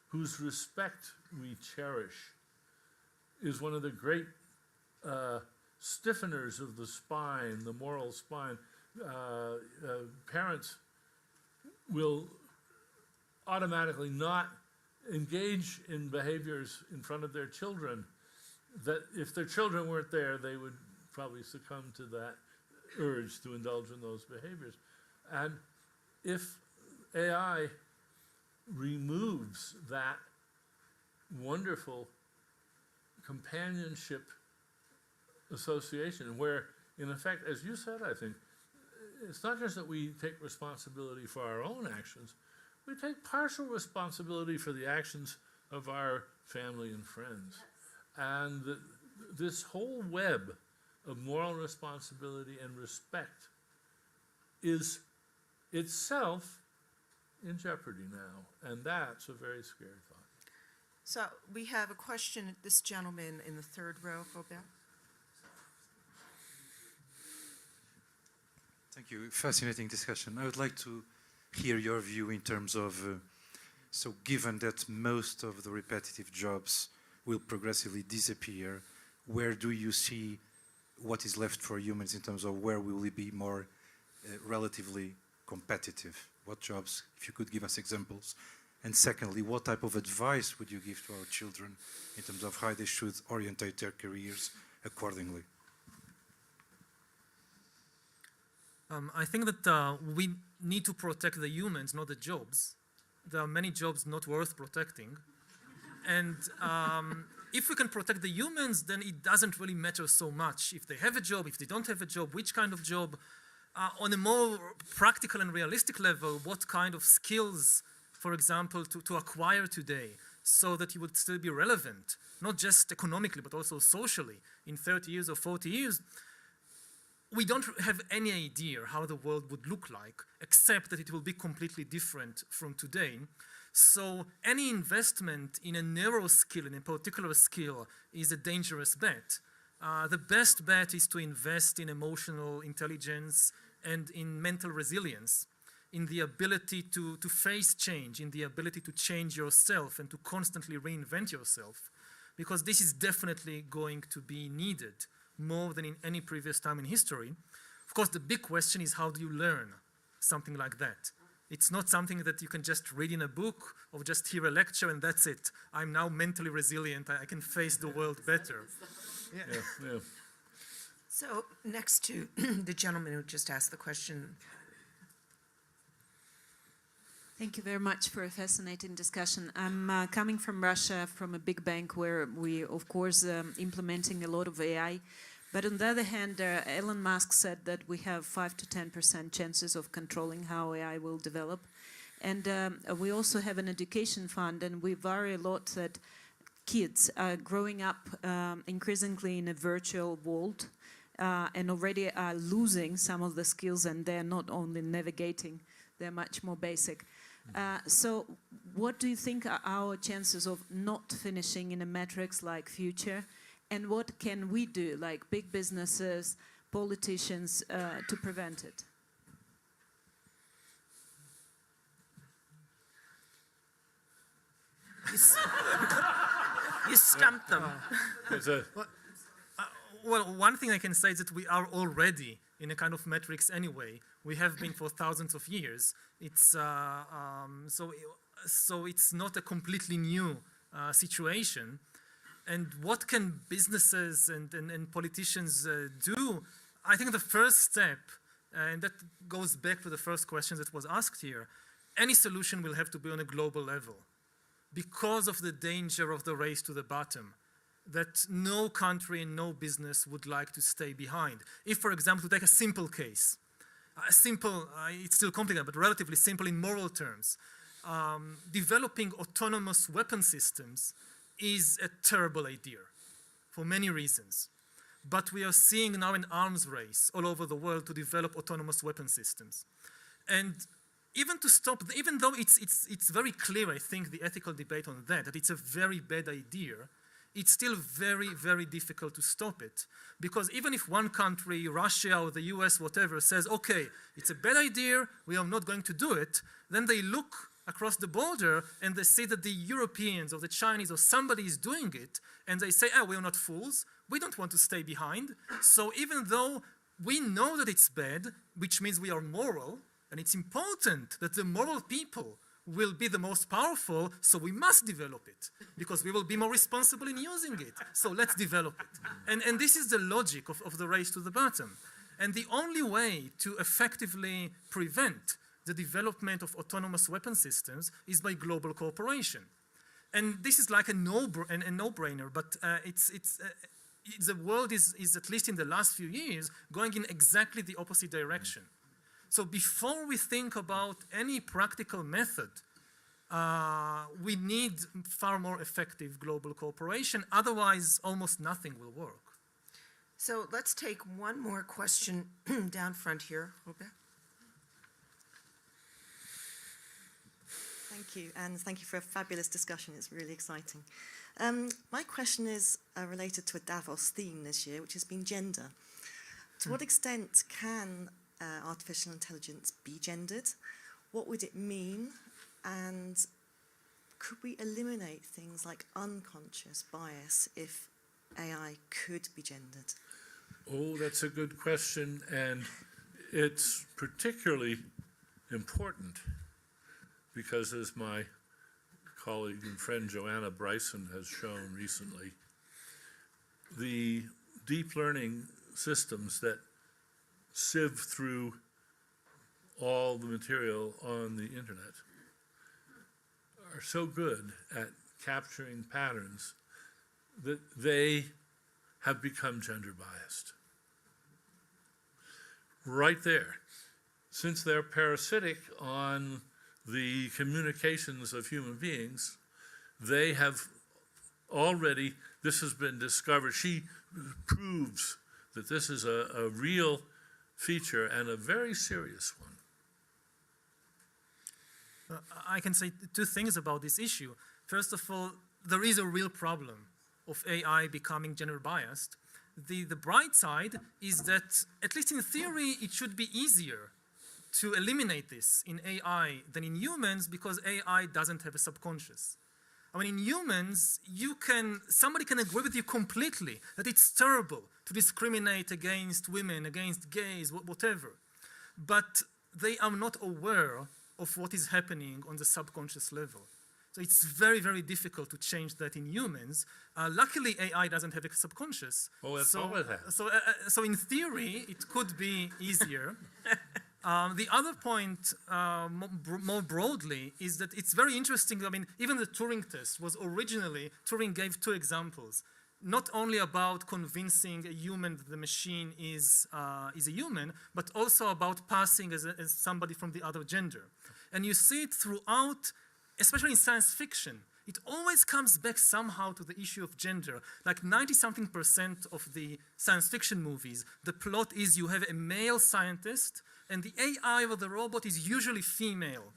whose respect we cherish is one of the great stiffeners of the spine, the moral spine. Parents will automatically not engage in behaviors in front of their children that if their children weren't there, they would probably succumb to that urge to indulge in those behaviors. And if AI removes that wonderful companionship association where, in effect, as you said, I think, it's not just that we take responsibility for our own actions, we take partial responsibility for the actions of our family and friends. And this whole web of moral responsibility and respect is itself in jeopardy now, and that's a very scary thought. So we have a question, this gentleman in the third row, Robert. Thank you. Fascinating discussion. I would like to hear your view in terms of, so given that most of the repetitive jobs will progressively disappear, where do you see what is left for humans in terms of where will we be more relatively competitive? What jobs, if you could give us examples? And secondly, what type of advice would you give to our children in terms of how they should orientate their careers accordingly? I think that we need to protect the humans, not the jobs. There are many jobs not worth protecting. And if we can protect the humans, then it doesn't really matter so much if they have a job, if they don't have a job, which kind of job. On a more practical and realistic level, what kind of skills, for example, to acquire today so that you would still be relevant, not just economically, but also socially in 30 years or 40 years. We don't have any idea how the world would look like, except that it will be completely different from today. So any investment in a narrow skill, in a particular skill, is a dangerous bet. The best bet is to invest in emotional intelligence and in mental resilience, in the ability to face change, in the ability to change yourself and to constantly reinvent yourself, because this is definitely going to be needed more than in any previous time in history. Of course, the big question is, how do you learn something like that? It's not something that you can just read in a book or just hear a lecture and that's it. I'm now mentally resilient. I can face the world better. Yeah. So next to the gentleman who just asked the question. Thank you very much for a fascinating discussion. I'm coming from Russia, from a big bank where we, of course, implementing a lot of AI. But on the other hand, Elon Musk said that we have 5 to 10% chances of controlling how AI will develop. And we also have an education fund, and we worry a lot that kids are growing up increasingly in a virtual world and already are losing some of the skills, and they're not only navigating, they're much more basic. So what do you think are our chances of not finishing in a matrix-like future? And what can we do, like big businesses, politicians, to prevent it? You stumped them. Well, one thing I can say is that we are already in a kind of matrix anyway. We have been for thousands of years. It's so so it's not a completely new situation. And what can businesses and politicians do? I think the first step, and that goes back to the first question that was asked here, any solution will have to be on a global level because of the danger of the race to the bottom, that no country and no business would like to stay behind. If, for example, to take a simple case, it's still complicated, but relatively simple in moral terms, developing autonomous weapon systems is a terrible idea for many reasons. But we are seeing now an arms race all over the world to develop autonomous weapon systems. And even to stop, even though it's very clear, I think, the ethical debate on that it's a very bad idea, it's still very, very difficult to stop it. Because even if one country, Russia or the US, whatever, says, okay, it's a bad idea, we are not going to do it, then they look across the border and they see that the Europeans or the Chinese or somebody is doing it, and they say, we are not fools, we don't want to stay behind. So even though we know that it's bad, which means we are moral, and it's important that the moral people will be the most powerful, so we must develop it, because we will be more responsible in using it. So let's develop it. And this is the logic of the race to the bottom. And the only way to effectively prevent the development of autonomous weapon systems is by global cooperation. And this is like a no-brainer, but the world is, at least in the last few years, going in exactly the opposite direction. So before we think about any practical method, we need far more effective global cooperation. Otherwise, almost nothing will work. So let's take one more question down front here. Rube? Thank you, and thank you for a fabulous discussion. It's really exciting. My question is related to a Davos theme this year, which has been gender. To what extent can artificial intelligence be gendered? What would it mean? And could we eliminate things like unconscious bias if AI could be gendered? Oh, that's a good question, and it's particularly important because, as my colleague and friend Joanna Bryson has shown recently, the deep learning systems that sieve through all the material on the internet are so good at capturing patterns that they have become gender biased. Right there. Since they're parasitic on the communications of human beings, they have already, this has been discovered, she proves that this is a real feature and a very serious one. I can say two things about this issue. First of all, there is a real problem of AI becoming gender biased. The bright side is that, at least in theory, it should be easier to eliminate this in AI than in humans, because AI doesn't have a subconscious. I mean, in humans, somebody can agree with you completely that it's terrible to discriminate against women, against gays, whatever. But they are not aware of what is happening on the subconscious level. So it's very, very difficult to change that in humans. Luckily, AI doesn't have a subconscious. Oh, that's all it has. So in theory, it could be easier. The other point, more broadly, is that it's very interesting. I mean, even the Turing test was originally, Turing gave two examples, not only about convincing a human that the machine is a human, but also about passing as somebody from the other gender. And you see it throughout, especially in science fiction. It always comes back somehow to the issue of gender. Like 90-something% of the science fiction movies, the plot is you have a male scientist, and the AI or the robot is usually female.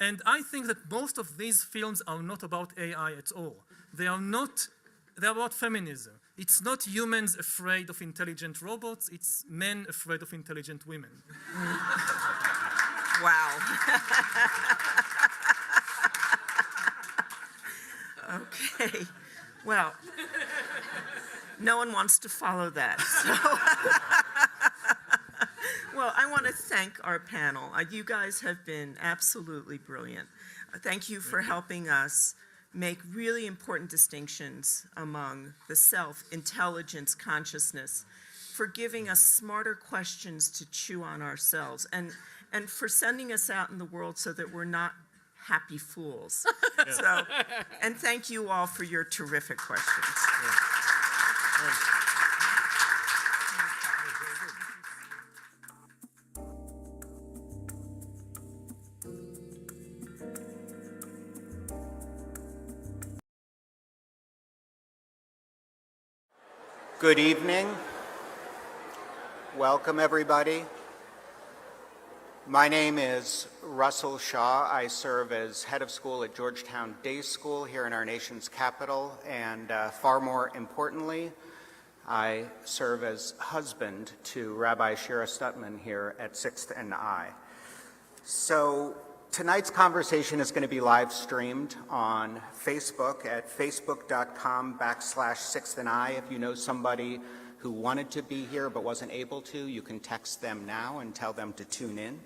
And I think that most of these films are not about AI at all. They're about feminism. It's not humans afraid of intelligent robots, it's men afraid of intelligent women. Wow. Okay. Well, no one wants to follow that. So. Well, I want to thank our panel. You guys have been absolutely brilliant. Thank you for helping us make really important distinctions among the self, intelligence, consciousness, for giving us smarter questions to chew on ourselves, and for sending us out in the world so that we're not happy fools. So, and thank you all for your terrific questions. Good evening. Welcome, everybody. My name is Russell Shaw. I serve as head of school at Georgetown Day School here in our nation's capital, and far more importantly, I serve as husband to Rabbi Shira Stutman here at 6th and I. So tonight's conversation is going to be live streamed on Facebook at facebook.com/6th and I. If you know somebody who wanted to be here but wasn't able to, you can text them now and tell them to tune in.